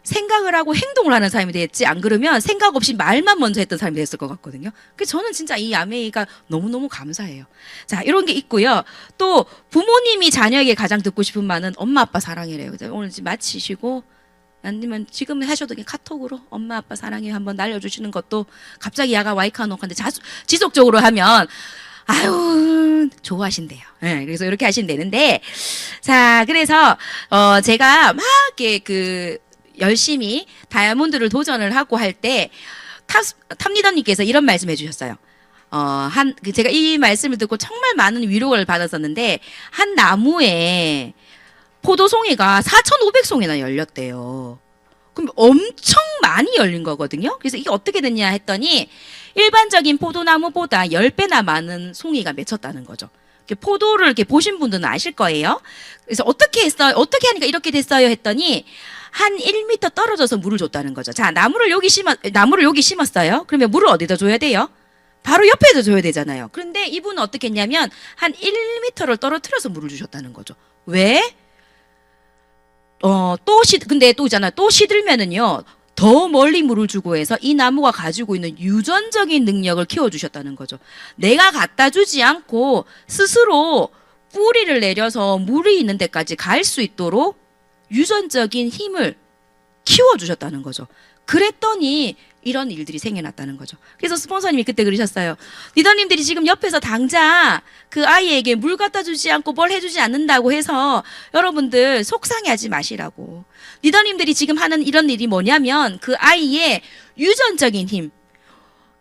생각을 하고 행동을 하는 사람이 됐지 안 그러면 생각 없이 말만 먼저 했던 사람이 됐을 것 같거든요. 그래서 저는 진짜 이 아메이가 너무너무 감사해요. 자, 이런 게 있고요. 또 부모님이 자녀에게 가장 듣고 싶은 말은 엄마 아빠 사랑해래요. 오늘 마치시고 아니면 지금 하셔도 그냥 카톡으로 엄마 아빠 사랑해 한번 날려주시는 것도 갑자기 야가 와이카노 근데 지속적으로 하면 아유, 좋아하신대요. 예, 그래서 이렇게 하시면 되는데, 자, 그래서, 제가 막 이렇게 열심히 다이아몬드를 도전을 하고 할 때, 탑리더님께서 이런 말씀 해주셨어요. 제가 이 말씀을 듣고 정말 많은 위로를 받았었는데, 한 나무에 포도송이가 4,500송이나 열렸대요. 그럼 엄청 많이 열린 거거든요. 그래서 이게 어떻게 됐냐 했더니, 일반적인 포도나무보다 10배나 많은 송이가 맺혔다는 거죠. 포도를 이렇게 보신 분들은 아실 거예요. 그래서 어떻게 했어요? 어떻게 하니까 이렇게 됐어요? 했더니, 한 1m 떨어져서 물을 줬다는 거죠. 자, 나무를 여기 심었어요. 그러면 물을 어디다 줘야 돼요? 바로 옆에다 줘야 되잖아요. 그런데 이분은 어떻게 했냐면, 한 1m를 떨어뜨려서 물을 주셨다는 거죠. 왜? 근데 또 있잖아요. 또 시들면은요, 더 멀리 물을 주고 해서 이 나무가 가지고 있는 유전적인 능력을 키워주셨다는 거죠. 내가 갖다 주지 않고 스스로 뿌리를 내려서 물이 있는 데까지 갈 수 있도록 유전적인 힘을 키워주셨다는 거죠. 그랬더니 이런 일들이 생겨났다는 거죠. 그래서 스폰서님이 그때 그러셨어요. 리더님들이 지금 옆에서 당장 그 아이에게 물 갖다 주지 않고 뭘 해주지 않는다고 해서 여러분들 속상해하지 마시라고. 리더님들이 지금 하는 이런 일이 뭐냐면 그 아이의 유전적인 힘,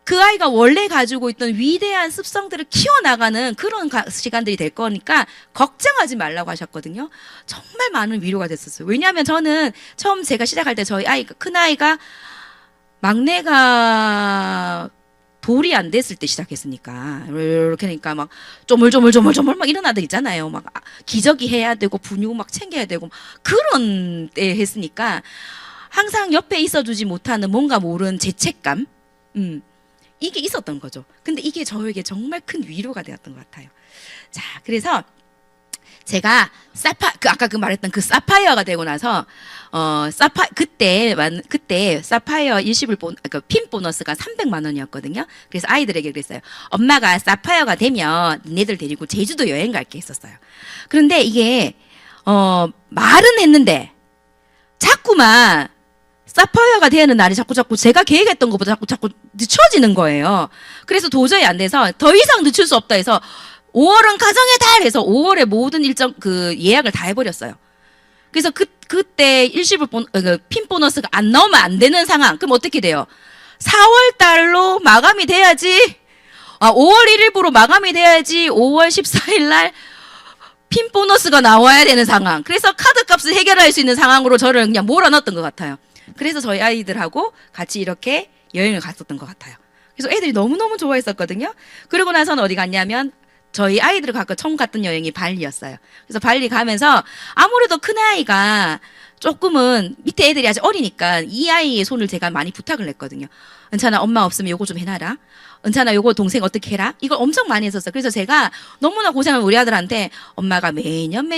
그 아이가 원래 가지고 있던 위대한 습성들을 키워나가는 그런 시간들이 될 거니까 걱정하지 말라고 하셨거든요. 정말 많은 위로가 됐었어요. 왜냐하면 저는 처음 제가 시작할 때 저희 큰아이가 막내가 돌이 안 됐을 때 시작했으니까 이렇게 하니까 막 조물조물 막 이런 아들 있잖아요. 막 기저귀 해야 되고 분유 막 챙겨야 되고 그런 때 했으니까 항상 옆에 있어주지 못하는 뭔가 모르는 죄책감, 이게 있었던 거죠. 근데 이게 저에게 정말 큰 위로가 되었던 것 같아요. 자, 그래서 제가 아까 말했던 그 사파이어가 되고 나서 그때 사파이어 일시불 핀 보너스가 300만 원이었거든요. 그래서 아이들에게 그랬어요. 엄마가 사파이어가 되면 니네들 데리고 제주도 여행 갈게 했었어요. 그런데 이게 말은 했는데 자꾸만 사파이어가 되는 날이 자꾸 제가 계획했던 것보다 자꾸 늦춰지는 거예요. 그래서 도저히 안 돼서 더 이상 늦출 수 없다 해서 5월은 가정의 달 해서 5월에 모든 일정 예약을 다 해버렸어요. 그래서 그때 일시불 핀 보너스가 안 나오면 안 되는 상황. 그럼 어떻게 돼요? 4월 달로 마감이 돼야지. 5월 1일부로 마감이 돼야지 5월 14일 날 핀 보너스가 나와야 되는 상황. 그래서 카드 값을 해결할 수 있는 상황으로 저를 그냥 몰아넣었던 것 같아요. 그래서 저희 아이들하고 같이 이렇게 여행을 갔었던 것 같아요. 그래서 애들이 너무너무 좋아했었거든요. 그러고 나서는 어디 갔냐면 저희 아이들을 갖고 처음 갔던 여행이 발리였어요. 그래서 발리 가면서 아무래도 큰아이가 조금은 밑에 애들이 아직 어리니까 이 아이의 손을 제가 많이 부탁을 했거든요. 은찬아, 엄마 없으면 요거 좀 해놔라. 은찬아, 요거 동생 어떻게 해라? 이걸 엄청 많이 했었어요. 그래서 제가 너무나 고생한 우리 아들한테 엄마가 매년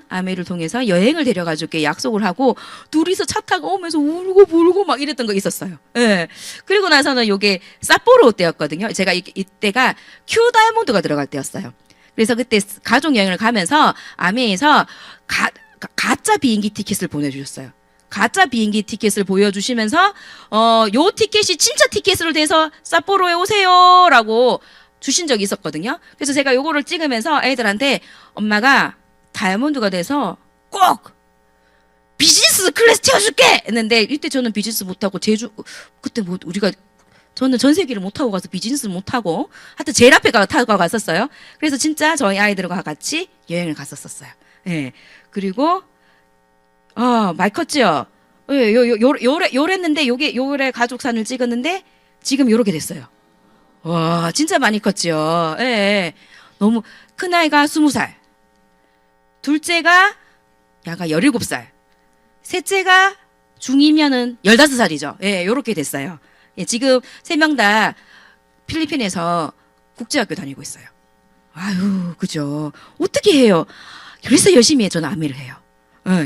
아메를 통해서 여행을 데려가줄게 약속을 하고 둘이서 차 타고 오면서 울고 막 이랬던 거 있었어요. 예. 그리고 나서는 요게 삿포로 때였거든요. 제가 이때가 큐 다이아몬드가 들어갈 때였어요. 그래서 그때 가족 여행을 가면서 아메에서 가짜 비행기 티켓을 보내주셨어요. 가짜 비행기 티켓을 보여주시면서 요 티켓이 진짜 티켓으로 돼서 삿포로에 오세요라고 주신 적이 있었거든요. 그래서 제가 요거를 찍으면서 애들한테 엄마가 다이아몬드가 돼서 꼭 비즈니스 클래스 태워줄게 했는데 이때 저는 비즈니스 못하고 그때 뭐 저는 전세기를 못 타고 가서 비즈니스를 못 타고 하여튼 제일 앞에 타고 갔었어요. 그래서 진짜 저희 아이들과 같이 여행을 갔었어요. 예. 그리고 많이 컸죠? 예, 요랬는데 요래 가족사진을 찍었는데 지금 요렇게 됐어요. 와, 진짜 많이 컸죠? 예, 예. 너무 큰아이가 20살, 둘째가 야가 17살, 셋째가 중2면은 15살이죠. 예, 요렇게 됐어요. 예, 지금 3명 다 필리핀에서 국제학교 다니고 있어요. 아유, 그죠. 어떻게 해요? 그래서 열심히 저는 아메를 해요.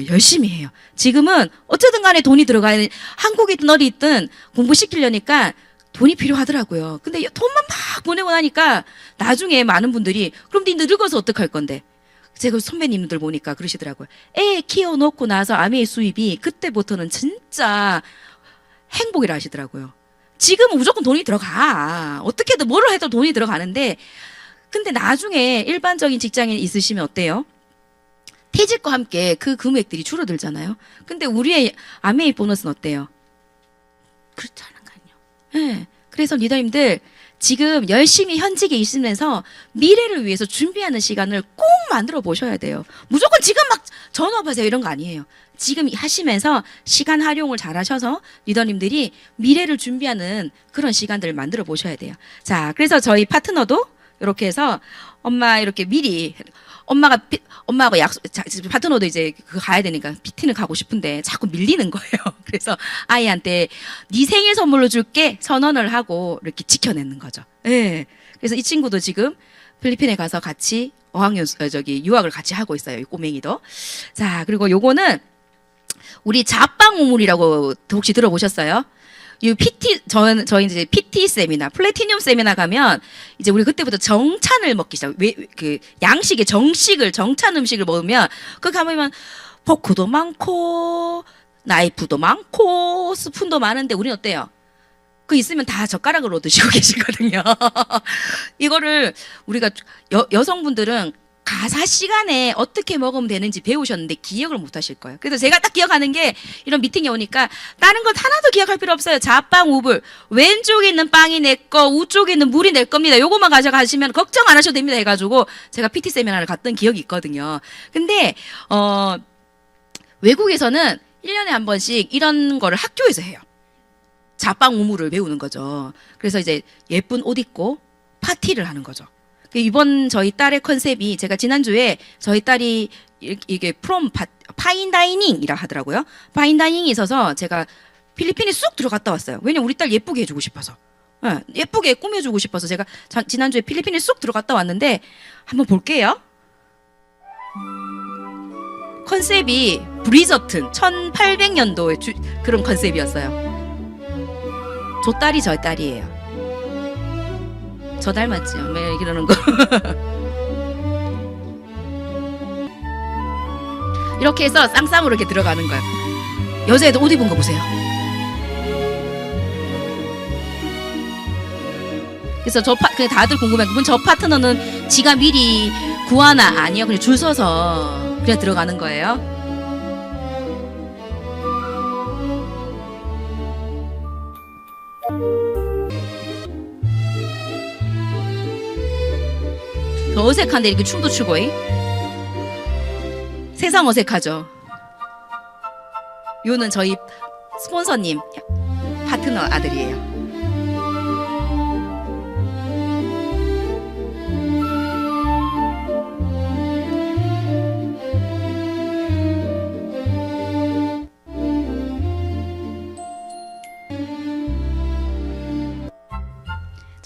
열심히 해요. 지금은 어쨌든 간에 돈이 들어가야 한국이든 어디 있든 공부시키려니까 돈이 필요하더라고요. 근데 돈만 막 보내고 나니까 나중에 많은 분들이 그럼 니 늙어서 어떡할 건데? 제가 선배님들 보니까 그러시더라고요. 애 키워놓고 나서 아메의 수입이 그때부터는 진짜 행복이라 하시더라고요. 지금은 무조건 돈이 들어가. 어떻게든 뭐를 해도 돈이 들어가는데 근데 나중에 일반적인 직장인 있으시면 어때요? 퇴직과 함께 그 금액들이 줄어들잖아요. 근데 우리의 아메이 보너스는 어때요? 그렇지 않은가요? 네. 그래서 리더님들 지금 열심히 현직에 있으면서 미래를 위해서 준비하는 시간을 꼭 만들어 보셔야 돼요. 무조건 지금 막 전업하세요 이런 거 아니에요. 지금 하시면서 시간 활용을 잘 하셔서 리더님들이 미래를 준비하는 그런 시간들을 만들어 보셔야 돼요. 자, 그래서 저희 파트너도 이렇게 해서 엄마 이렇게 미리 엄마하고 파트너도 이제 그 가야 되니까 PT는 가고 싶은데 자꾸 밀리는 거예요. 그래서 아이한테 네 생일 선물로 줄게 선언을 하고 이렇게 지켜내는 거죠. 예. 그래서 이 친구도 지금 필리핀에 가서 같이 어학연 유학을 같이 하고 있어요. 이 꼬맹이도. 자, 그리고 요거는 우리 자빵우물이라고 혹시 들어보셨어요? 이 저희 이제 PT 세미나, 플래티늄 세미나 가면 이제 우리 그때부터 정찬을 먹기 시작. 그 양식의 정찬 음식을 먹으면 그 가면 포크도 많고 나이프도 많고 스푼도 많은데 우리는 어때요? 그 있으면 다 젓가락으로 드시고 계시거든요. 이거를 우리가 여성분들은 가사 시간에 어떻게 먹으면 되는지 배우셨는데 기억을 못 하실 거예요. 그래서 제가 딱 기억하는 게 이런 미팅에 오니까 다른 것 하나도 기억할 필요 없어요. 자빵 우불. 왼쪽에 있는 빵이 내 거, 우쪽에 있는 물이 내 겁니다. 요것만 가져가시면 걱정 안 하셔도 됩니다. 해가지고 제가 PT 세미나를 갔던 기억이 있거든요. 근데, 외국에서는 1년에 한 번씩 이런 거를 학교에서 해요. 자빵 우물을 배우는 거죠. 그래서 이제 예쁜 옷 입고 파티를 하는 거죠. 이번 저희 딸의 컨셉이 제가 지난주에 저희 딸이 이게 파인다이닝이라 하더라고요. 파인다이닝이 있어서 제가 필리핀에 쑥 들어갔다 왔어요. 왜냐면 우리 딸 예쁘게 해주고 싶어서. 예쁘게 꾸며주고 싶어서 제가 지난주에 필리핀에 쑥 들어갔다 왔는데 한번 볼게요. 컨셉이 브리저튼 1800년도의 그런 컨셉이었어요. 저 딸이 저희 딸이에요. 저 닮았죠? 매일 이러는 거. 이렇게 해서 쌍쌍으로 이렇게 들어가는 거예요. 여자애도 옷 입은 거 보세요. 그래서 그냥 다들 궁금해. 그럼 저 파트너는 지가 미리 구하나? 아니요. 그냥 줄 서서 그냥 들어가는 거예요. 더 어색한데 이렇게 춤도 추고 세상 어색하죠. 요는 저희 스폰서님 파트너 아들이에요.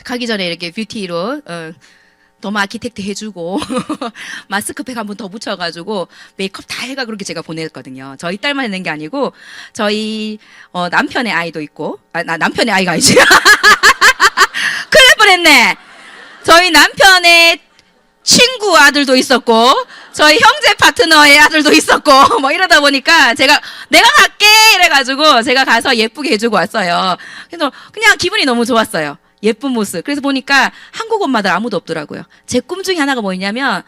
가기 전에 이렇게 뷰티로 도마 아키텍트 해주고 마스크팩 한 번 더 붙여가지고 메이크업 다 해가 그렇게 제가 보냈거든요. 저희 딸만 했는 게 아니고 저희 남편의 아이도 있고 남편의 아이가 아니지. 큰일 날 뻔했네. 저희 남편의 친구 아들도 있었고 저희 형제 파트너의 아들도 있었고 뭐 이러다 보니까 내가 갈게 이래가지고 제가 가서 예쁘게 해주고 왔어요. 그래서 그냥 기분이 너무 좋았어요. 예쁜 모습. 그래서 보니까 한국 엄마들 아무도 없더라고요. 제 꿈 중에 하나가 뭐냐면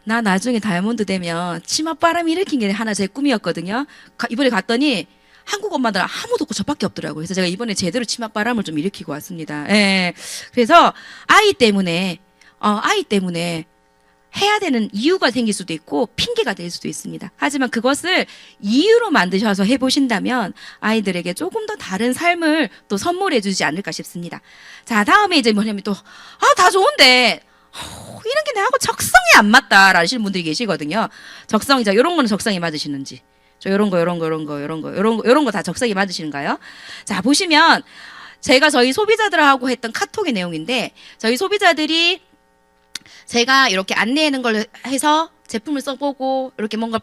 나 나중에 다이아몬드 되면 치맛바람 일으킨 게 하나 제 꿈이었거든요. 이번에 갔더니 한국 엄마들 아무도 없고 저밖에 없더라고요. 그래서 제가 이번에 제대로 치맛바람을 좀 일으키고 왔습니다. 예. 그래서 아이 때문에 해야 되는 이유가 생길 수도 있고 핑계가 될 수도 있습니다. 하지만 그것을 이유로 만드셔서 해보신다면 아이들에게 조금 더 다른 삶을 또 선물해 주지 않을까 싶습니다. 자, 다음에 이제 뭐냐면 또 다 좋은데 이런 게 내하고 적성이 안 맞다라시는 분들이 계시거든요. 적성이죠. 이런 거는 적성이 맞으시는지. 저 이런 거 다 적성이 맞으시는가요? 자, 보시면 제가 저희 소비자들하고 했던 카톡의 내용인데 저희 소비자들이 제가 이렇게 안내하는 걸 해서 제품을 써보고 이렇게 뭔가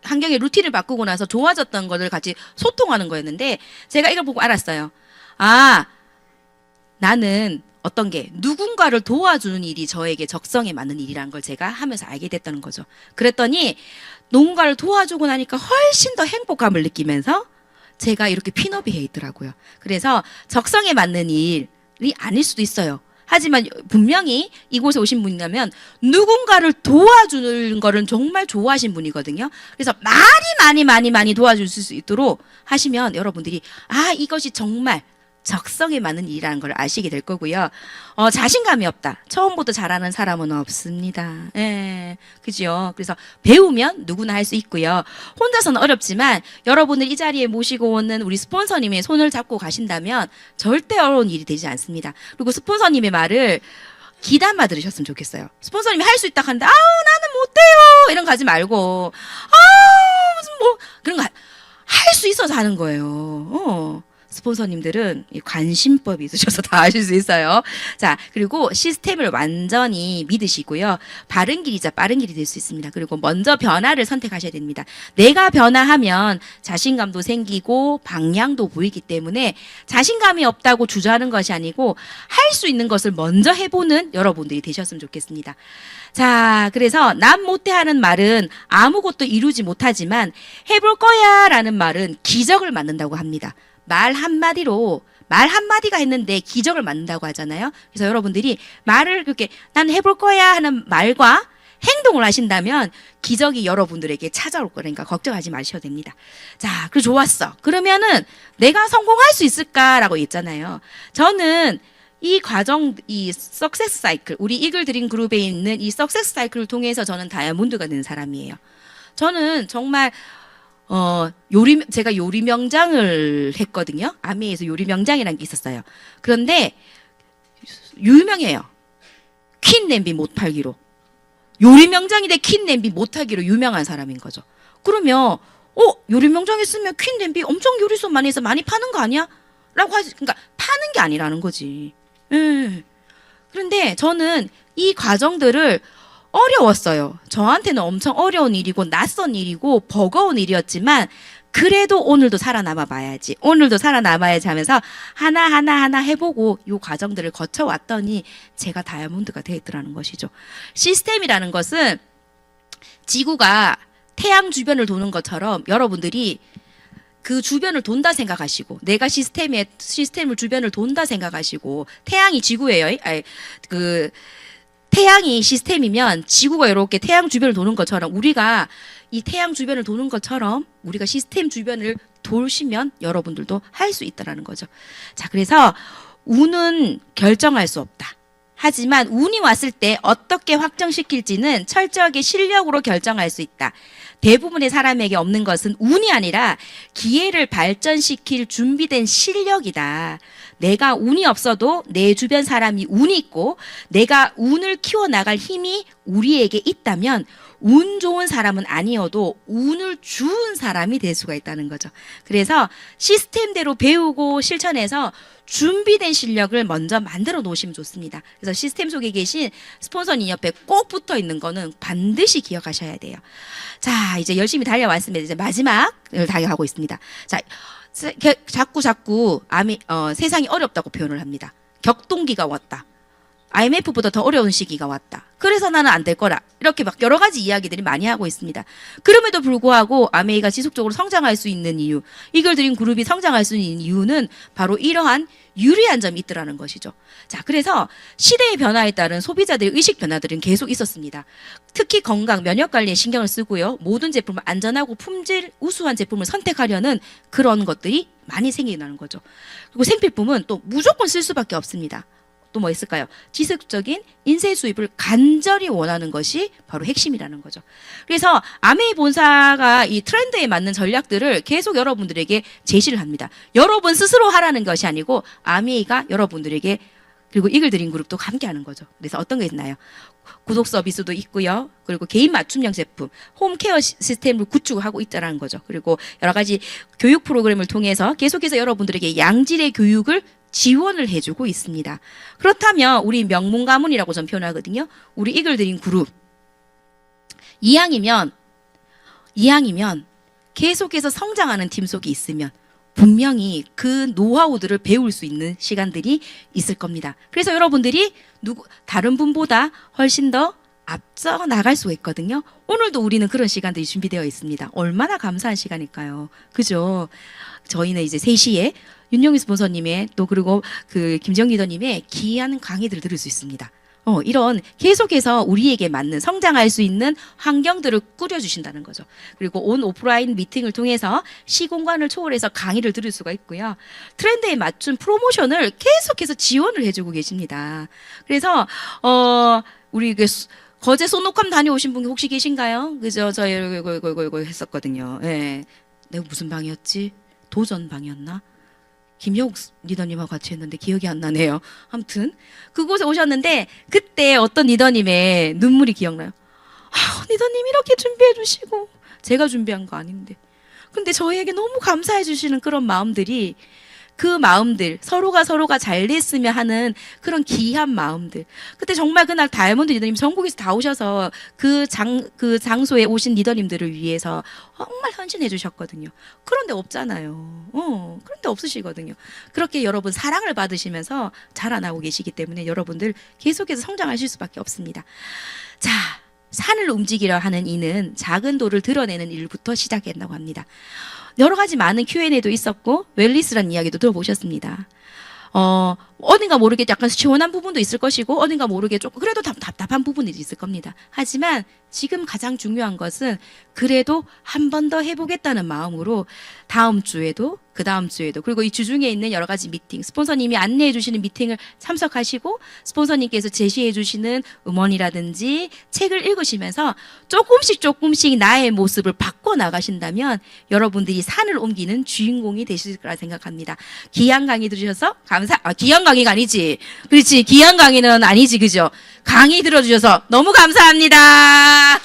환경의 루틴을 바꾸고 나서 좋아졌던 것을 같이 소통하는 거였는데 제가 이걸 보고 알았어요. 아, 나는 어떤 게 누군가를 도와주는 일이 저에게 적성에 맞는 일이라는 걸 제가 하면서 알게 됐다는 거죠. 그랬더니 누군가를 도와주고 나니까 훨씬 더 행복감을 느끼면서 제가 이렇게 핀업이 해 있더라고요. 그래서 적성에 맞는 일이 아닐 수도 있어요. 하지만 분명히 이곳에 오신 분이라면 누군가를 도와주는 거를 정말 좋아하신 분이거든요. 그래서 많이 도와주실 수 있도록 하시면 여러분들이 이것이 정말 적성에 맞는 일이라는 걸 아시게 될 거고요. 자신감이 없다. 처음부터 잘하는 사람은 없습니다. 예, 그죠? 그래서 배우면 누구나 할 수 있고요. 혼자서는 어렵지만 여러분을 이 자리에 모시고 오는 우리 스폰서님의 손을 잡고 가신다면 절대 어려운 일이 되지 않습니다. 그리고 스폰서님의 말을 기담아 들으셨으면 좋겠어요. 스폰서님이 할 수 있다 하는데 나는 못해요 이런 거 하지 말고 무슨 뭐 그런 거 할 수 있어서 하는 거예요. 스폰서님들은 이 관심법이 있으셔서 다 아실 수 있어요. 자, 그리고 시스템을 완전히 믿으시고요. 바른 길이자 빠른 길이 될 수 있습니다. 그리고 먼저 변화를 선택하셔야 됩니다. 내가 변화하면 자신감도 생기고 방향도 보이기 때문에 자신감이 없다고 주저하는 것이 아니고 할 수 있는 것을 먼저 해보는 여러분들이 되셨으면 좋겠습니다. 자, 그래서 남 못해 하는 말은 아무것도 이루지 못하지만 해볼 거야 라는 말은 기적을 만든다고 합니다. 말 한마디가 했는데 기적을 만든다고 하잖아요. 그래서 여러분들이 말을 그렇게 난 해볼 거야 하는 말과 행동을 하신다면 기적이 여러분들에게 찾아올 거니까 걱정하지 마셔도 됩니다. 자, 그리고 좋았어. 그러면은 내가 성공할 수 있을까라고 했잖아요. 저는 이 과정, 이 석세스 사이클, 우리 이글 드림 그룹에 있는 이 석세스 사이클을 통해서 저는 다이아몬드가 된 사람이에요. 저는 정말 제가 요리 명장을 했거든요. 아미에서 요리 명장이라는 게 있었어요. 그런데 유명해요. 퀸 냄비 못 팔기로. 요리 명장인데 퀸 냄비 못 하기로 유명한 사람인 거죠. 그러면 요리 명장 했으면 퀸 냄비 엄청 요리수 많이 해서 많이 파는 거 아니야? 라고 하지. 그러니까 파는 게 아니라는 거지. 그런데 저는 이 과정들을 어려웠어요. 저한테는 엄청 어려운 일이고 낯선 일이고 버거운 일이었지만 그래도 오늘도 살아남아 봐야지. 오늘도 살아남아야지 하면서 하나 해보고 이 과정들을 거쳐왔더니 제가 다이아몬드가 되었더라는 것이죠. 시스템이라는 것은 지구가 태양 주변을 도는 것처럼 여러분들이 그 주변을 돈다 생각하시고 내가 시스템을 주변을 돈다 생각하시고 태양이 지구예요. 태양이 시스템이면 지구가 이렇게 태양 주변을 도는 것처럼 우리가 이 태양 주변을 도는 것처럼 우리가 시스템 주변을 돌시면 여러분들도 할 수 있다라는 거죠. 자, 그래서 운은 결정할 수 없다. 하지만 운이 왔을 때 어떻게 확정시킬지는 철저하게 실력으로 결정할 수 있다. 대부분의 사람에게 없는 것은 운이 아니라 기회를 발전시킬 준비된 실력이다. 내가 운이 없어도 내 주변 사람이 운이 있고 내가 운을 키워나갈 힘이 우리에게 있다면 운 좋은 사람은 아니어도 운을 주운 사람이 될 수가 있다는 거죠. 그래서 시스템대로 배우고 실천해서 준비된 실력을 먼저 만들어 놓으시면 좋습니다. 그래서 시스템 속에 계신 스폰서님 옆에 꼭 붙어 있는 거는 반드시 기억하셔야 돼요. 자, 이제 열심히 달려왔습니다. 이제 마지막을 달려가고 있습니다. 자, 자꾸 세상이 어렵다고 표현을 합니다. 격동기가 왔다. IMF보다 더 어려운 시기가 왔다. 그래서 나는 안 될 거라. 이렇게 막 여러 가지 이야기들이 많이 하고 있습니다. 그럼에도 불구하고 아메이가 지속적으로 성장할 수 있는 이유, 이글 드림 그룹이 성장할 수 있는 이유는 바로 이러한 유리한 점이 있더라는 것이죠. 자, 그래서 시대의 변화에 따른 소비자들의 의식 변화들은 계속 있었습니다. 특히 건강, 면역 관리에 신경을 쓰고요. 모든 제품을 안전하고 품질 우수한 제품을 선택하려는 그런 것들이 많이 생기는 거죠. 그리고 생필품은 또 무조건 쓸 수밖에 없습니다. 또 뭐 있을까요? 지속적인 인쇄 수입을 간절히 원하는 것이 바로 핵심이라는 거죠. 그래서 아메이 본사가 이 트렌드에 맞는 전략들을 계속 여러분들에게 제시를 합니다. 여러분 스스로 하라는 것이 아니고 아메이가 여러분들에게 그리고 이글 드림 그룹도 함께 하는 거죠. 그래서 어떤 게 있나요? 구독 서비스도 있고요. 그리고 개인 맞춤형 제품, 홈케어 시스템을 구축하고 있다는 거죠. 그리고 여러 가지 교육 프로그램을 통해서 계속해서 여러분들에게 양질의 교육을 지원을 해주고 있습니다. 그렇다면 우리 명문 가문이라고 저는 표현하거든요. 우리 이글 드림 그룹 이왕이면 계속해서 성장하는 팀 속에 있으면 분명히 그 노하우들을 배울 수 있는 시간들이 있을 겁니다. 그래서 여러분들이 다른 분보다 훨씬 더 앞서 나갈 수가 있거든요. 오늘도 우리는 그런 시간들이 준비되어 있습니다. 얼마나 감사한 시간일까요? 그죠? 저희는 이제 3시에 윤영희 스폰서님의 또 그리고 그 김정 리더님의 귀한 강의들을 들을 수 있습니다. 이런 계속해서 우리에게 맞는 성장할 수 있는 환경들을 꾸려주신다는 거죠. 그리고 온 오프라인 미팅을 통해서 시공간을 초월해서 강의를 들을 수가 있고요. 트렌드에 맞춘 프로모션을 계속해서 지원을 해주고 계십니다. 그래서 우리 그 거제 소노캄 다녀오신 분 혹시 계신가요? 그죠? 저 이거 했었거든요. 예. 내가 무슨 방이었지? 도전 방이었나? 김효국 리더님하고 같이 했는데 기억이 안 나네요. 아무튼 그곳에 오셨는데 그때 어떤 리더님의 눈물이 기억나요. 리더님 이렇게 준비해 주시고 제가 준비한 거 아닌데. 근데 저희에게 너무 감사해 주시는 그런 마음들이 그 마음들 서로가 잘 됐으면 하는 그런 귀한 마음들. 그때 정말 그날 다이아몬드 리더님 전국에서 다 오셔서 그 장소에 오신 리더님들을 위해서 정말 헌신해 주셨거든요. 그런데 없잖아요. 그런데 없으시거든요. 그렇게 여러분 사랑을 받으시면서 자라나고 계시기 때문에 여러분들 계속해서 성장하실 수밖에 없습니다. 자, 산을 움직이려 하는 이는 작은 돌을 드러내는 일부터 시작했다고 합니다. 여러 가지 많은 Q&A도 있었고 웰리스라는 이야기도 들어보셨습니다. 어딘가 모르게 약간 시원한 부분도 있을 것이고 어딘가 모르게 조금 그래도 답답한 부분이 있을 겁니다. 하지만 지금 가장 중요한 것은 그래도 한 번 더 해보겠다는 마음으로 다음 주에도 그 다음 주에도 그리고 이 주중에 있는 여러 가지 미팅 스폰서님이 안내해 주시는 미팅을 참석하시고 스폰서님께서 제시해 주시는 음원이라든지 책을 읽으시면서 조금씩 나의 모습을 바꿔 나가신다면 여러분들이 산을 옮기는 주인공이 되실 거라 생각합니다. 귀한 강의 들으셔서 귀한 강의가 아니지. 그렇지. 귀한 강의는 아니지. 그죠? 강의 들어주셔서 너무 감사합니다.